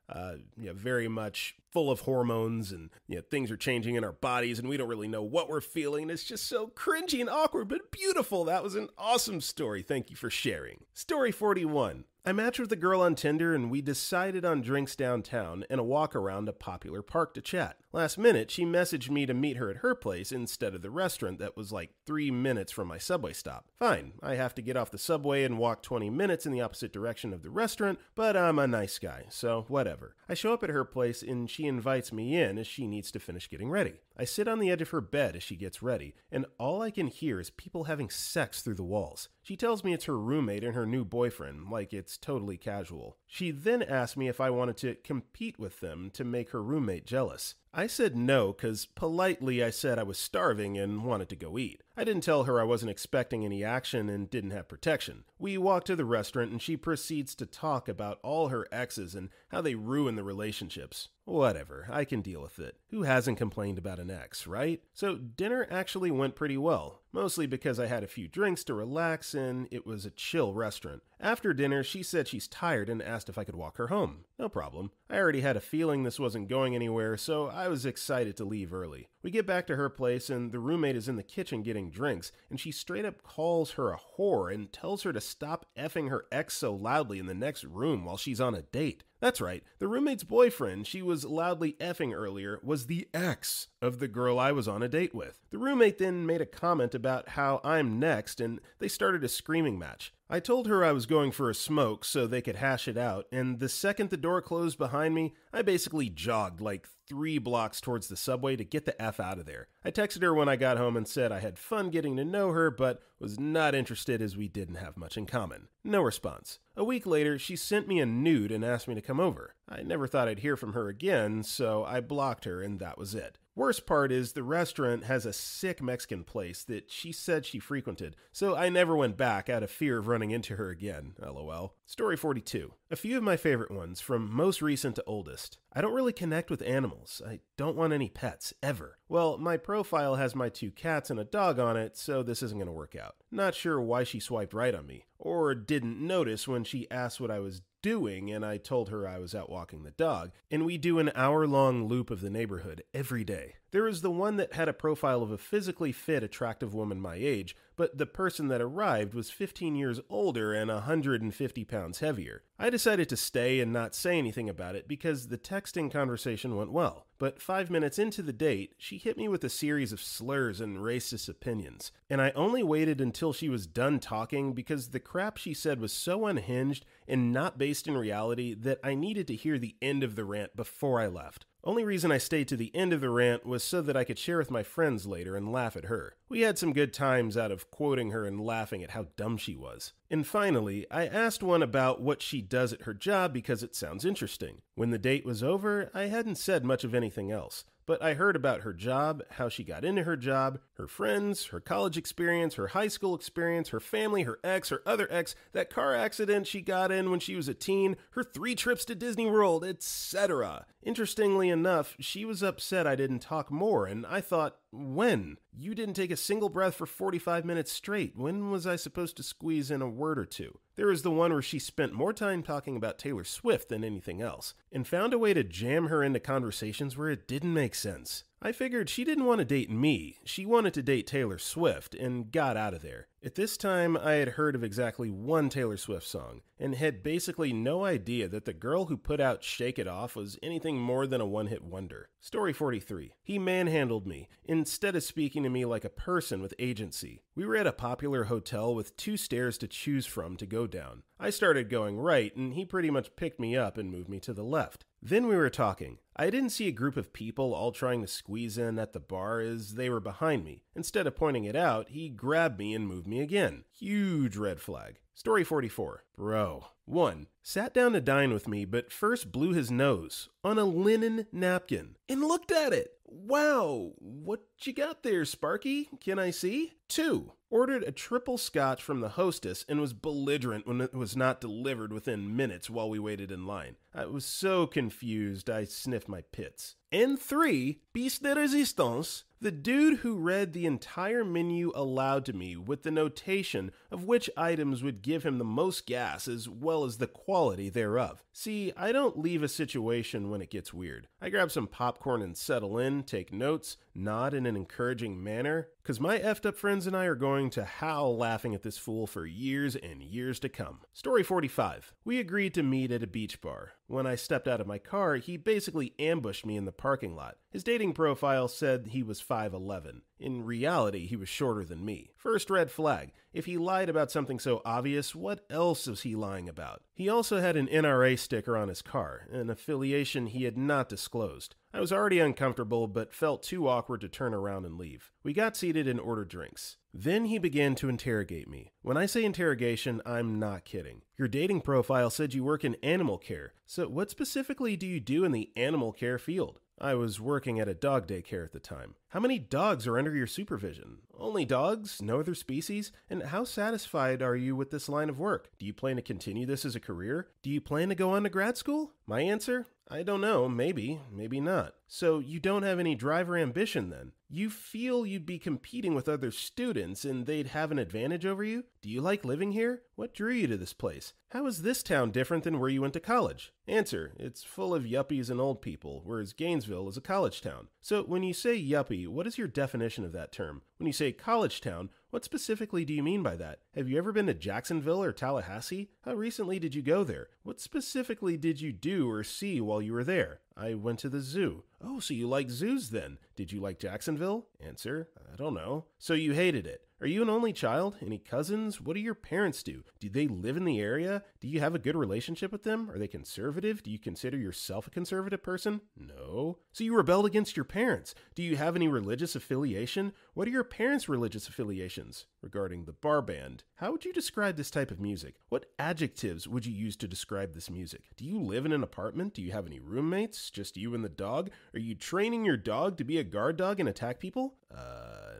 very much full of hormones and things are changing in our bodies and we don't really know what we're feeling. It's just so cringy and awkward, but beautiful. That was an awesome story. Thank you for sharing. Story 41. I matched with a girl on Tinder and we decided on drinks downtown and a walk around a popular park to chat. Last minute, she messaged me to meet her at her place instead of the restaurant that was like 3 minutes from my subway stop. Fine, I have to get off the subway and walk 20 minutes in the opposite direction of the restaurant, but I'm a nice guy, so whatever. I show up at her place and she invites me in as she needs to finish getting ready. I sit on the edge of her bed as she gets ready, and all I can hear is people having sex through the walls. She tells me it's her roommate and her new boyfriend, like it's totally casual. She then asked me if I wanted to compete with them to make her roommate jealous. I said no, because politely I said I was starving and wanted to go eat. I didn't tell her I wasn't expecting any action and didn't have protection. We walk to the restaurant and she proceeds to talk about all her exes and how they ruin the relationships. Whatever, I can deal with it. Who hasn't complained about an ex, right? So dinner actually went pretty well, mostly because I had a few drinks to relax and it was a chill restaurant. After dinner, she said she's tired and asked if I could walk her home. No problem. I already had a feeling this wasn't going anywhere, so I was excited to leave early. We get back to her place and the roommate is in the kitchen getting drinks, and she straight up calls her a whore and tells her to stop effing her ex so loudly in the next room while she's on a date. That's right, the roommate's boyfriend she was loudly effing earlier was the ex of the girl I was on a date with. The roommate then made a comment about how I'm next and they started a screaming match. I told her I was going for a smoke so they could hash it out, and the second the door closed behind me, I basically jogged like 3 blocks towards the subway to get the F out of there. I texted her when I got home and said I had fun getting to know her, but was not interested as we didn't have much in common. No response. A week later, she sent me a nude and asked me to come over. I never thought I'd hear from her again, so I blocked her and that was it. Worst part is the restaurant has a sick Mexican place that she said she frequented, so I never went back out of fear of running into her again, lol. Story 42. A few of my favorite ones, from most recent to oldest. I don't really connect with animals. I don't want any pets, ever. Well, my profile has my 2 cats and a dog on it, so this isn't going to work out. Not sure why she swiped right on me, or didn't notice when she asked what I was doing and I told her I was out walking the dog, and we do an hour-long loop of the neighborhood every day. There was the one that had a profile of a physically fit, attractive woman my age, but the person that arrived was 15 years older and 150 pounds heavier. I decided to stay and not say anything about it because the texting conversation went well. But 5 minutes into the date, she hit me with a series of slurs and racist opinions. And I only waited until she was done talking because the crap she said was so unhinged and not based in reality that I needed to hear the end of the rant before I left. Only reason I stayed to the end of the rant was so that I could share with my friends later and laugh at her. We had some good times out of quoting her and laughing at how dumb she was. And finally, I asked one about what she does at her job because it sounds interesting. When the date was over, I hadn't said much of anything else. But I heard about her job, how she got into her job, her friends, her college experience, her high school experience, her family, her ex, her other ex, that car accident she got in when she was a teen, her 3 trips to Disney World, etc. Interestingly enough, she was upset I didn't talk more, and I thought, when? You didn't take a single breath for 45 minutes straight. When was I supposed to squeeze in a word or two? There was the one where she spent more time talking about Taylor Swift than anything else, and found a way to jam her into conversations where it didn't make sense. I figured she didn't want to date me, she wanted to date Taylor Swift, and got out of there. At this time, I had heard of exactly one Taylor Swift song, and had basically no idea that the girl who put out Shake It Off was anything more than a one-hit wonder. Story 43. He manhandled me, instead of speaking to me like a person with agency. We were at a popular hotel with 2 stairs to choose from to go down. I started going right, and he pretty much picked me up and moved me to the left. Then we were talking. I didn't see a group of people all trying to squeeze in at the bar as they were behind me. Instead of pointing it out, he grabbed me and moved me again. Huge red flag. Story 44. Bro. 1. Sat down to dine with me, but first blew his nose on a linen napkin and looked at it. Wow, what you got there, Sparky? Can I see? 2. ordered a triple scotch from the hostess, and was belligerent when it was not delivered within minutes while we waited in line. I was so confused I sniffed my pits. And 3, piece de resistance, the dude who read the entire menu aloud to me with the notation of which items would give him the most gas as well as the quality thereof. See, I don't leave a situation when it gets weird. I grab some popcorn and settle in, take notes, nod in an encouraging manner, because my effed up friends and I are going to howl laughing at this fool for years and years to come. Story 45. We agreed to meet at a beach bar. When I stepped out of my car, he basically ambushed me in the parking lot. His dating profile said he was 5'11". In reality, he was shorter than me. First red flag. If he lied about something so obvious, what else was he lying about? He also had an NRA sticker on his car, an affiliation he had not disclosed. I was already uncomfortable, but felt too awkward to turn around and leave. We got seated and ordered drinks. Then he began to interrogate me. When I say interrogation, I'm not kidding. Your dating profile said you work in animal care, so what specifically do you do in the animal care field? I was working at a dog daycare at the time. How many dogs are under your supervision? Only dogs? No other species? And how satisfied are you with this line of work? Do you plan to continue this as a career? Do you plan to go on to grad school? My answer? I don't know. Maybe, maybe not. So you don't have any drive or ambition then? You feel you'd be competing with other students and they'd have an advantage over you? Do you like living here? What drew you to this place? How is this town different than where you went to college? Answer, it's full of yuppies and old people, whereas Gainesville is a college town. So when you say yuppie, what is your definition of that term? When you say college town, what specifically do you mean by that? Have you ever been to Jacksonville or Tallahassee? How recently did you go there? What specifically did you do or see while you were there? I went to the zoo. Oh, so you like zoos then? Did you like Jacksonville? Answer, I don't know. So you hated it. Are you an only child? Any cousins? What do your parents do? Do they live in the area? Do you have a good relationship with them? Are they conservative? Do you consider yourself a conservative person? No. So you rebelled against your parents. Do you have any religious affiliation? What are your parents' religious affiliations? Regarding the bar band, how would you describe this type of music? What adjectives would you use to describe this music? Do you live in an apartment? Do you have any roommates? Just you and the dog? Are you training your dog to be a guard dog and attack people?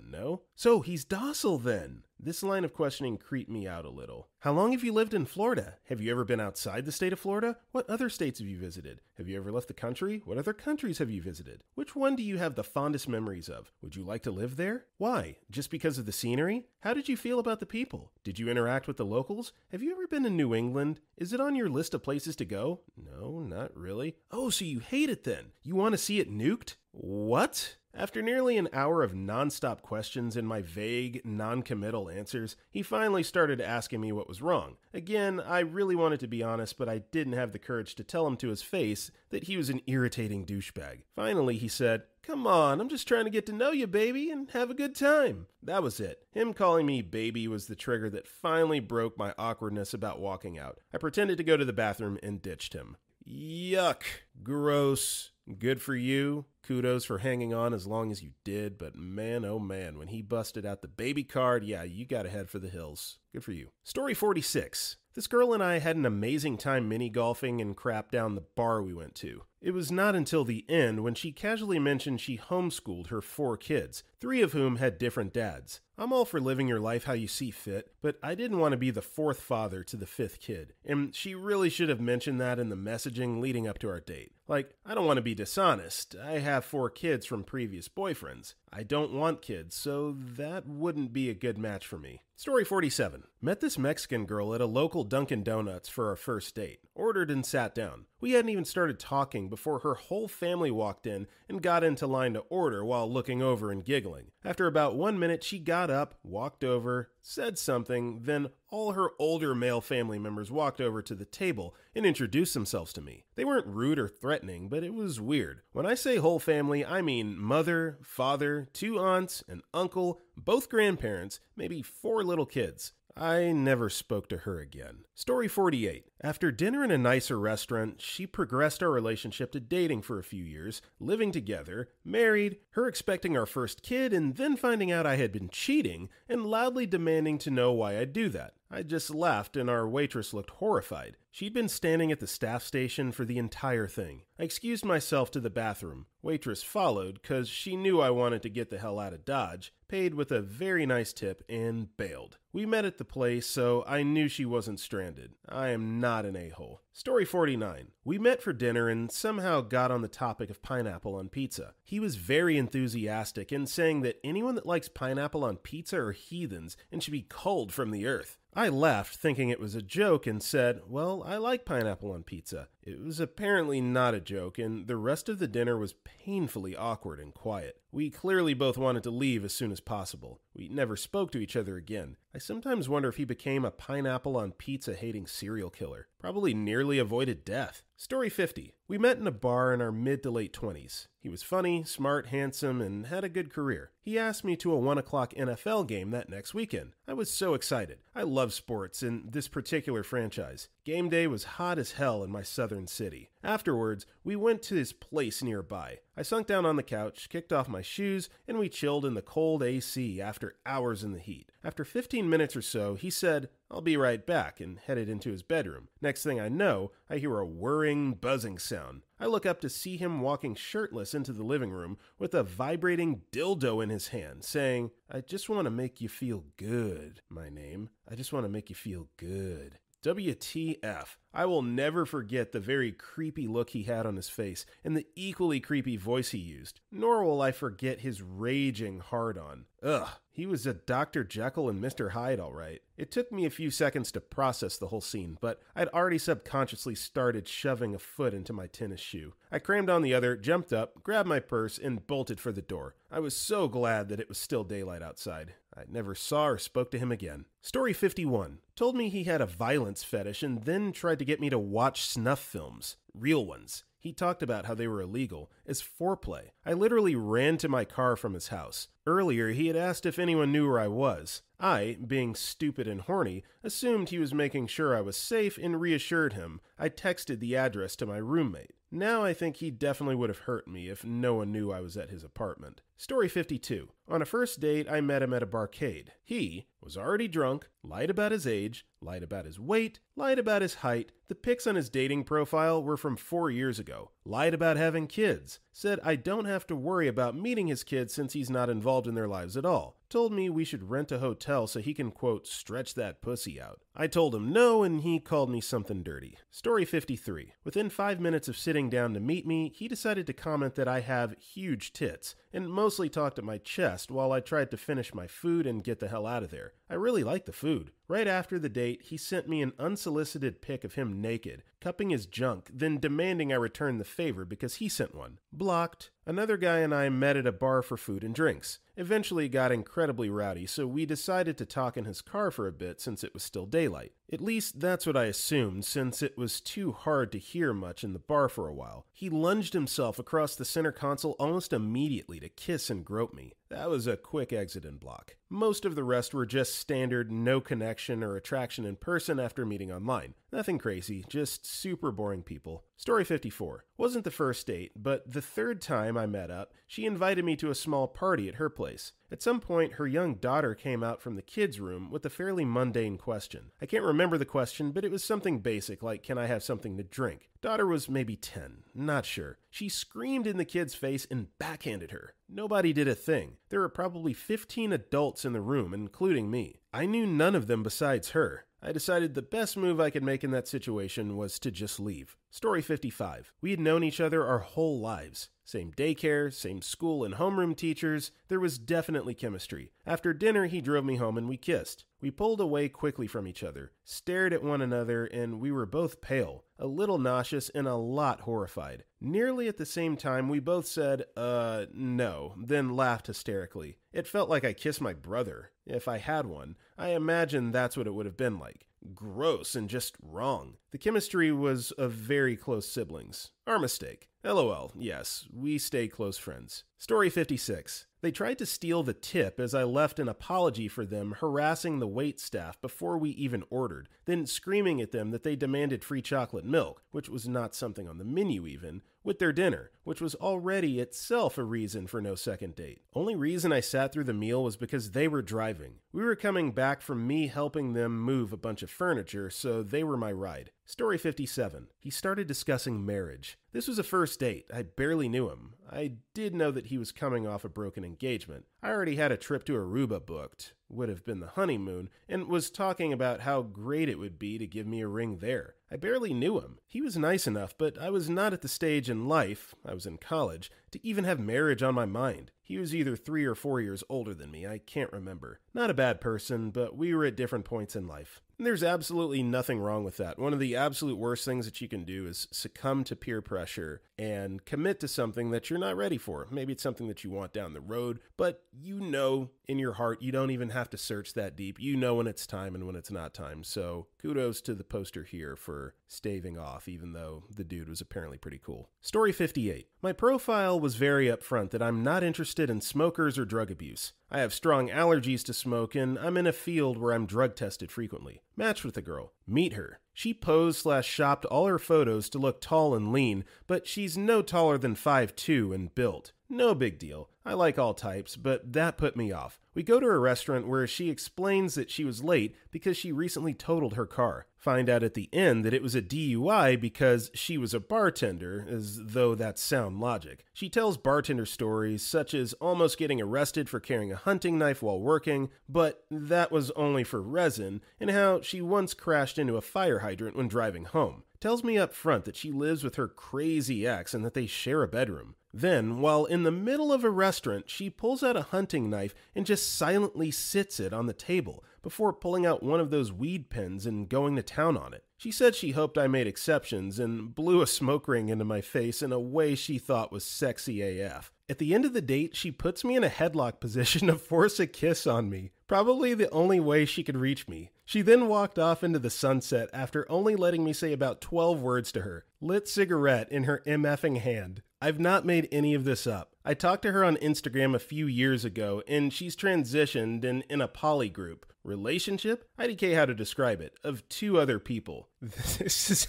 No. So he's docile then. This line of questioning creeped me out a little. How long have you lived in Florida? Have you ever been outside the state of Florida? What other states have you visited? Have you ever left the country? What other countries have you visited? Which one do you have the fondest memories of? Would you like to live there? Why? Just because of the scenery? How did you feel about the people? Did you interact with the locals? Have you ever been to New England? Is it on your list of places to go? No, not really. Oh, so you hate it then? You want to see it nuked? What? After nearly an hour of nonstop questions and my vague, non-committal answers, he finally started asking me what was wrong. Again, I really wanted to be honest, but I didn't have the courage to tell him to his face that he was an irritating douchebag. Finally, he said, "Come on, I'm just trying to get to know you, baby, and have a good time." That was it. Him calling me baby was the trigger that finally broke my awkwardness about walking out. I pretended to go to the bathroom and ditched him. Yuck. Gross. Good for you. Kudos for hanging on as long as you did, but man, oh man, when he busted out the baby card, yeah, you gotta head for the hills. Good for you. Story 46. This girl and I had an amazing time mini-golfing and crap down the bar we went to. It was not until the end when she casually mentioned she homeschooled her 4 kids, 3 of whom had different dads. I'm all for living your life how you see fit, but I didn't want to be the 4th father to the 5th kid, and she really should have mentioned that in the messaging leading up to our date. Like, I don't want to be dishonest. I have 4 kids from previous boyfriends. I don't want kids, so that wouldn't be a good match for me. Story 47. Met this Mexican girl at a local Dunkin' Donuts for our first date. Ordered and sat down. We hadn't even started talking before her whole family walked in and got into line to order while looking over and giggling. After about 1 minute, she got up, walked over, said something, then all her older male family members walked over to the table and introduced themselves to me. They weren't rude or threatening, but it was weird. When I say whole family, I mean mother, father, 2 aunts, an uncle, both grandparents, maybe 4 little kids. I never spoke to her again. Story 48. After dinner in a nicer restaurant, she progressed our relationship to dating for a few years, living together, married, her expecting our first kid, and then finding out I had been cheating and loudly demanding to know why I'd do that. I just left and our waitress looked horrified. She'd been standing at the staff station for the entire thing. I excused myself to the bathroom. Waitress followed because she knew I wanted to get the hell out of Dodge, paid with a very nice tip, and bailed. We met at the place, so I knew she wasn't stranded. I am not an a-hole. Story 49. We met for dinner and somehow got on the topic of pineapple on pizza. He was very enthusiastic in saying that anyone that likes pineapple on pizza are heathens and should be culled from the earth. I laughed, thinking it was a joke, and said, well, I like pineapple on pizza. It was apparently not a joke, and the rest of the dinner was painfully awkward and quiet. We clearly both wanted to leave as soon as possible. We never spoke to each other again. I sometimes wonder if he became a pineapple on pizza hating serial killer. Probably nearly avoided death. Story 50. We met in a bar in our mid to late 20s. He was funny, smart, handsome, and had a good career. He asked me to a 1 o'clock NFL game that next weekend. I was so excited. I love sports and this particular franchise. Game day was hot as hell in my southern city. Afterwards, we went to his place nearby. I sunk down on the couch, kicked off my shoes, and we chilled in the cold AC after hours in the heat. After 15 minutes or so, he said, I'll be right back, and headed into his bedroom. Next thing I know, I hear a whirring, buzzing sound. I look up to see him walking shirtless into the living room with a vibrating dildo in his hand, saying, I just want to make you feel good, my name. I just want to make you feel good. WTF. I will never forget the very creepy look he had on his face and the equally creepy voice he used, nor will I forget his raging hard-on. Ugh, he was a Dr. Jekyll and Mr. Hyde, all right. It took me a few seconds to process the whole scene, but I'd already subconsciously started shoving a foot into my tennis shoe. I crammed on the other, jumped up, grabbed my purse, and bolted for the door. I was so glad that it was still daylight outside. I never saw or spoke to him again. Story 51. Told me he had a violence fetish and then tried to get me to watch snuff films. Real ones. He talked about how they were illegal as foreplay. I literally ran to my car from his house. Earlier, he had asked if anyone knew where I was. I, being stupid and horny, assumed he was making sure I was safe and reassured him. I texted the address to my roommate. Now I think he definitely would have hurt me if no one knew I was at his apartment. Story 52. On a first date, I met him at a barcade. He was already drunk, lied about his age, lied about his weight, lied about his height. The pics on his dating profile were from 4 years ago. Lied about having kids. Said I don't have to worry about meeting his kids since he's not involved in their lives at all. Told me we should rent a hotel so he can, quote, stretch that pussy out. I told him no, and he called me something dirty. Story 53. Within 5 minutes of sitting down to meet me, he decided to comment that I have huge tits, and mostly talked at my chest while I tried to finish my food and get the hell out of there. I really liked the food. Right after the date, he sent me an unsolicited pic of him naked, cupping his junk, then demanding I return the favor because he sent one. Blocked. Another guy and I met at a bar for food and drinks. Eventually got incredibly rowdy, so we decided to talk in his car for a bit since it was still daylight. At least that's what I assumed, since it was too hard to hear much in the bar for a while. He lunged himself across the center console almost immediately to kiss and grope me. That was a quick exit and block. Most of the rest were just standard no connection or attraction in person after meeting online. Nothing crazy, just super boring people. Story 54. Wasn't the first date, but the third time I met up, she invited me to a small party at her place. At some point, her young daughter came out from the kids' room with a fairly mundane question. I can't remember the question, but it was something basic like, can I have something to drink? Daughter was maybe 10, not sure. She screamed in the kid's face and backhanded her. Nobody did a thing. There were probably 15 adults in the room, including me. I knew none of them besides her. I decided the best move I could make in that situation was to just leave. Story 55. We had known each other our whole lives. Same daycare, same school and homeroom teachers. There was definitely chemistry. After dinner, he drove me home and we kissed. We pulled away quickly from each other, stared at one another, and we were both pale, a little nauseous, and a lot horrified. Nearly at the same time, we both said, no, then laughed hysterically. It felt like I kissed my brother. If I had one, I imagine that's what it would have been like. Gross and just wrong. The chemistry was of very close siblings. Our mistake. LOL, yes, we stay close friends. Story 56. They tried to steal the tip as I left an apology for them harassing the wait staff before we even ordered, then screaming at them that they demanded free chocolate milk, which was not something on the menu even, with their dinner, which was already itself a reason for no second date. Only reason I sat through the meal was because they were driving. We were coming back from me helping them move a bunch of furniture, so they were my ride. Story 57. He started discussing marriage. This was a first date. I barely knew him. I did know that he was coming off a broken engagement. I already had a trip to Aruba booked, would have been the honeymoon, and was talking about how great it would be to give me a ring there. I barely knew him. He was nice enough, but I was not at the stage in life, I was in college, to even have marriage on my mind. He was either 3 or 4 years older than me, I can't remember. Not a bad person, but we were at different points in life. And there's absolutely nothing wrong with that. One of the absolute worst things that you can do is succumb to peer pressure and commit to something that you're not ready for. Maybe it's something that you want down the road, but you know in your heart you don't even have to search that deep. You know when it's time and when it's not time. So kudos to the poster here for staving off, even though the dude was apparently pretty cool. Story 58. My profile was very upfront that I'm not interested in smokers or drug abuse. I have strong allergies to smoke, and I'm in a field where I'm drug tested frequently. Match with the girl. Meet her. She posed/shopped all her photos to look tall and lean, but she's no taller than 5'2" and built. No big deal. I like all types, but that put me off. We go to a restaurant where she explains that she was late because she recently totaled her car. Find out at the end that it was a DUI because she was a bartender, as though that's sound logic. She tells bartender stories such as almost getting arrested for carrying a hunting knife while working, but that was only for resin, and how she once crashed into a fire hydrant when driving home. Tells me up front that she lives with her crazy ex and that they share a bedroom. Then, while in the middle of a restaurant, she pulls out a hunting knife and just silently sits it on the table before pulling out one of those weed pens and going to town on it. She said she hoped I made exceptions and blew a smoke ring into my face in a way she thought was sexy AF. At the end of the date, she puts me in a headlock position to force a kiss on me, probably the only way she could reach me. She then walked off into the sunset after only letting me say about 12 words to her, lit cigarette in her MFing hand. I've not made any of this up. I talked to her on Instagram a few years ago, and she's transitioned and in a poly group. Relationship? IDK how to describe it, of 2 other people. This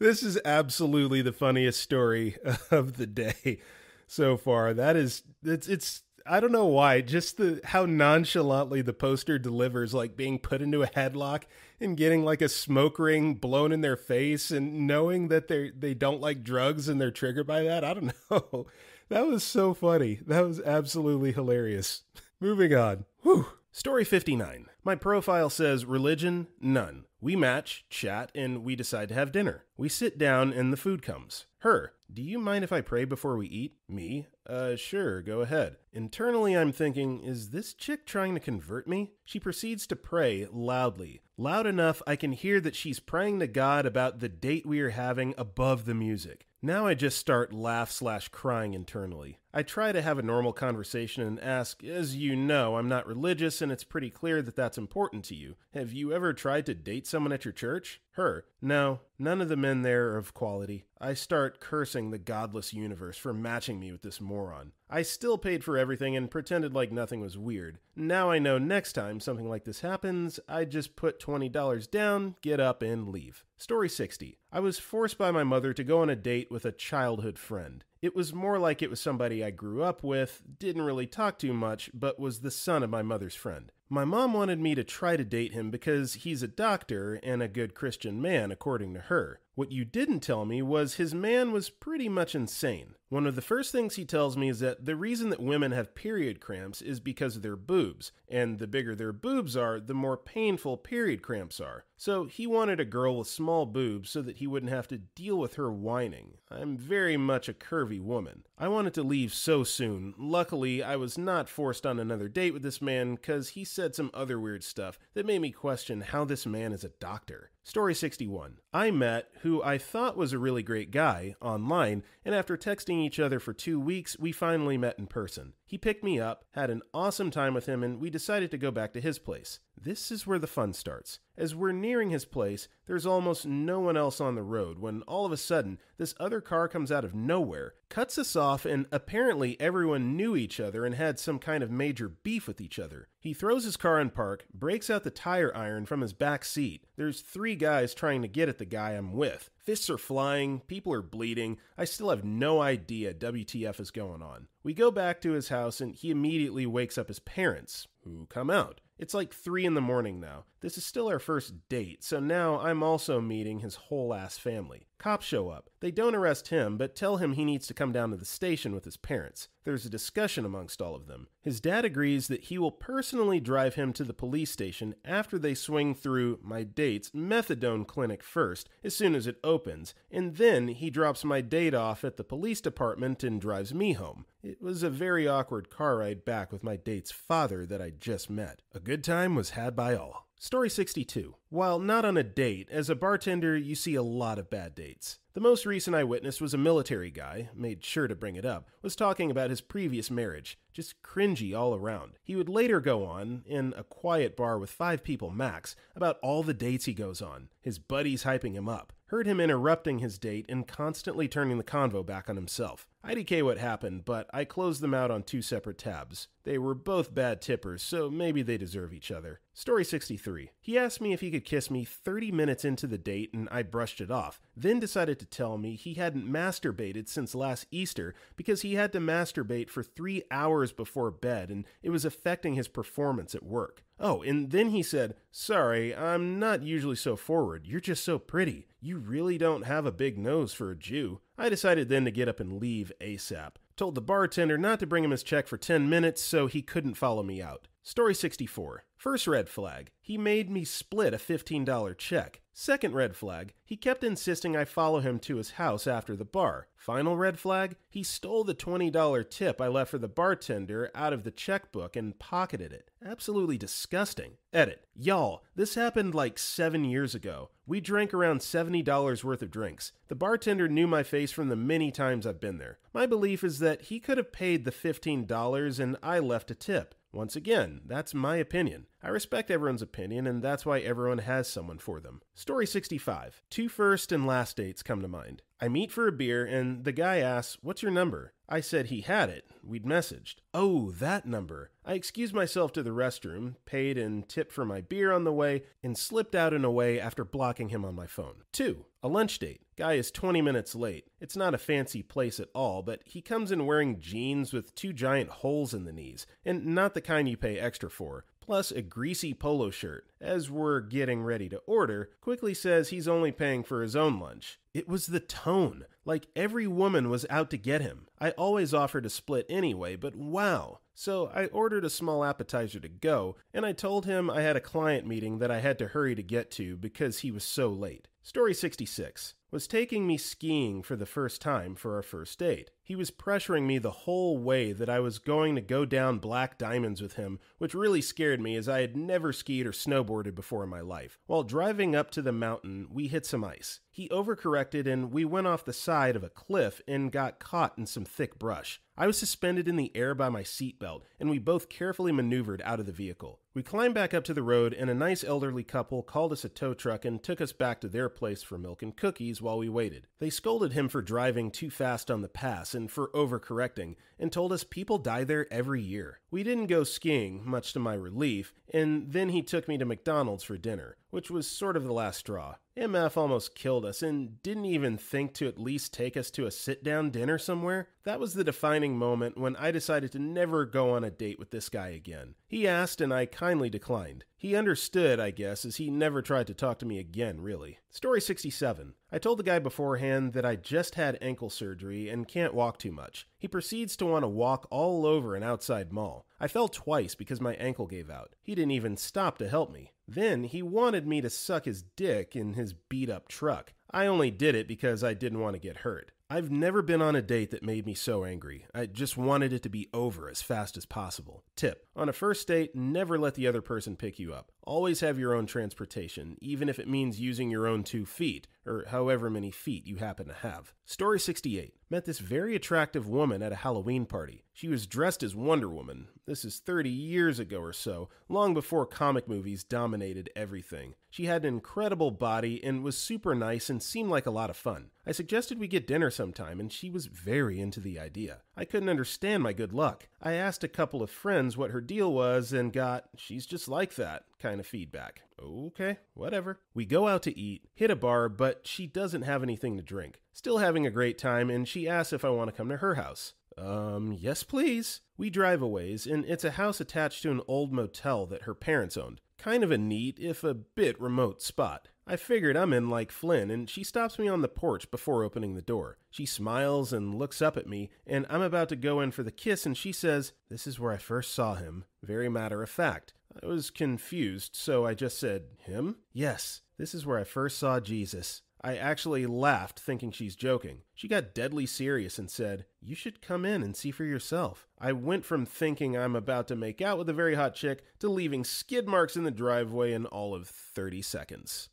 is absolutely the funniest story of the day so far. It's I don't know why, just how nonchalantly the poster delivers, like being put into a headlock and getting like a smoke ring blown in their face and knowing that they don't like drugs and they're triggered by that. I don't know. That was so funny. That was absolutely hilarious. Moving on. Whew. Story 59. My profile says religion, none. We match, chat, and we decide to have dinner. We sit down and the food comes. Her. Do you mind if I pray before we eat? Me. Sure, go ahead. Internally, I'm thinking, is this chick trying to convert me? She proceeds to pray loudly. Loud enough I can hear that she's praying to God about the date we are having above the music. Now I just start laugh/crying internally. I try to have a normal conversation and ask, as you know, I'm not religious and it's pretty clear that that's important to you. Have you ever tried to date someone at your church? Her. No, none of the men there are of quality. I start cursing the godless universe for matching me with this moron. I still paid for everything and pretended like nothing was weird. Now I know next time something like this happens, I just put $20 down, get up, and leave. Story 60. I was forced by my mother to go on a date with a childhood friend. It was more like it was somebody I grew up with, didn't really talk too much, but was the son of my mother's friend. My mom wanted me to try to date him because he's a doctor and a good Christian man, according to her. What you didn't tell me was his man was pretty much insane. One of the first things he tells me is that the reason that women have period cramps is because of their boobs, and the bigger their boobs are, the more painful period cramps are. So he wanted a girl with small boobs so that he wouldn't have to deal with her whining. I'm very much a curvy woman. I wanted to leave so soon. Luckily, I was not forced on another date with this man because he said some other weird stuff that made me question how this man is a doctor. Story 61. I met who I thought was a really great guy online, and after texting each other for 2 weeks, we finally met in person. He picked me up, had an awesome time with him, and we decided to go back to his place. This is where the fun starts. As we're nearing his place, there's almost no one else on the road when all of a sudden, this other car comes out of nowhere, cuts us off, and apparently everyone knew each other and had some kind of major beef with each other. He throws his car in park, breaks out the tire iron from his back seat. There's 3 guys trying to get at the guy I'm with. Fists are flying, people are bleeding. I still have no idea WTF is going on. We go back to his house and he immediately wakes up his parents, who come out. It's like 3 in the morning now. This is still our first date, so now I'm also meeting his whole ass family. Cops show up. They don't arrest him, but tell him he needs to come down to the station with his parents. There's a discussion amongst all of them. His dad agrees that he will personally drive him to the police station after they swing through my date's methadone clinic first, as soon as it opens, and then he drops my date off at the police department and drives me home. It was a very awkward car ride back with my date's father that I just met. A good time was had by all. Story 62. While not on a date, as a bartender, you see a lot of bad dates. The most recent I witnessed was a military guy, made sure to bring it up, was talking about his previous marriage. Just cringy all around. He would later go on, in a quiet bar with 5 people max, about all the dates he goes on. His buddies hyping him up. Heard him interrupting his date and constantly turning the convo back on himself. IDK what happened, but I closed them out on 2 separate tabs. They were both bad tippers, so maybe they deserve each other. Story 63. He asked me if he could kiss me 30 minutes into the date and I brushed it off, then decided to tell me he hadn't masturbated since last Easter because he had to masturbate for 3 hours before bed and it was affecting his performance at work. Oh, and then he said, "Sorry, I'm not usually so forward. You're just so pretty. You really don't have a big nose for a Jew." I decided then to get up and leave ASAP. Told the bartender not to bring him his check for 10 minutes so he couldn't follow me out. Story 64. First red flag, he made me split a $15 check. Second red flag, he kept insisting I follow him to his house after the bar. Final red flag, he stole the $20 tip I left for the bartender out of the checkbook and pocketed it. Absolutely disgusting. Edit. Y'all, this happened like 7 years ago. We drank around $70 worth of drinks. The bartender knew my face from the many times I've been there. My belief is that he could have paid the $15 and I left a tip. Once again, that's my opinion. I respect everyone's opinion, and that's why everyone has someone for them. Story 65. 2 first and last dates come to mind. I meet for a beer, and the guy asks, "What's your number?" I said he had it. We'd messaged. Oh, that number. I excused myself to the restroom, paid and tipped for my beer on the way, and slipped out and away after blocking him on my phone. 2. A lunch date. Guy is 20 minutes late. It's not a fancy place at all, but he comes in wearing jeans with 2 giant holes in the knees, and not the kind you pay extra for, plus a greasy polo shirt. As we're getting ready to order, quickly says he's only paying for his own lunch. It was the tone. Like every woman was out to get him. I always offer to split anyway, but wow. So I ordered a small appetizer to go, and I told him I had a client meeting that I had to hurry to get to because he was so late. Story 66. Was taking me skiing for the first time for our first date. He was pressuring me the whole way that I was going to go down black diamonds with him, which really scared me as I had never skied or snowboarded before in my life. While driving up to the mountain, we hit some ice. He overcorrected and we went off the side of a cliff and got caught in some thick brush. I was suspended in the air by my seatbelt, and we both carefully maneuvered out of the vehicle. We climbed back up to the road, and a nice elderly couple called us a tow truck and took us back to their place for milk and cookies while we waited. They scolded him for driving too fast on the pass and for overcorrecting, and told us people die there every year. We didn't go skiing, much to my relief, and then he took me to McDonald's for dinner, which was sort of the last straw. MF almost killed us and didn't even think to at least take us to a sit-down dinner somewhere. That was the defining moment when I decided to never go on a date with this guy again. He asked and I kindly declined. He understood, I guess, as he never tried to talk to me again, really. Story 67. I told the guy beforehand that I just had ankle surgery and can't walk too much. He proceeds to want to walk all over an outside mall. I fell twice because my ankle gave out. He didn't even stop to help me. Then he wanted me to suck his dick in his beat-up truck. I only did it because I didn't want to get hurt. I've never been on a date that made me so angry. I just wanted it to be over as fast as possible. Tip: on a first date, never let the other person pick you up. Always have your own transportation, even if it means using your own 2 feet, or however many feet you happen to have. Story 68. Met this very attractive woman at a Halloween party. She was dressed as Wonder Woman. This is 30 years ago or so, long before comic movies dominated everything. She had an incredible body and was super nice and seemed like a lot of fun. I suggested we get dinner sometime, and she was very into the idea. I couldn't understand my good luck. I asked a couple of friends what her deal was and got, "She's just like that," kind of feedback. Okay, whatever. We go out to eat, hit a bar, but she doesn't have anything to drink. Still having a great time, and she asks if I want to come to her house. Yes please. We drive a ways, and it's a house attached to an old motel that her parents owned. Kind of a neat, if a bit remote spot. I figured I'm in like Flynn, and she stops me on the porch before opening the door. She smiles and looks up at me, and I'm about to go in for the kiss, and she says, "This is where I first saw him." Very matter of fact. I was confused, so I just said, "Him?" "Yes, this is where I first saw Jesus." I actually laughed, thinking she's joking. She got deadly serious and said, "You should come in and see for yourself." I went from thinking I'm about to make out with a very hot chick to leaving skid marks in the driveway in all of 30 seconds.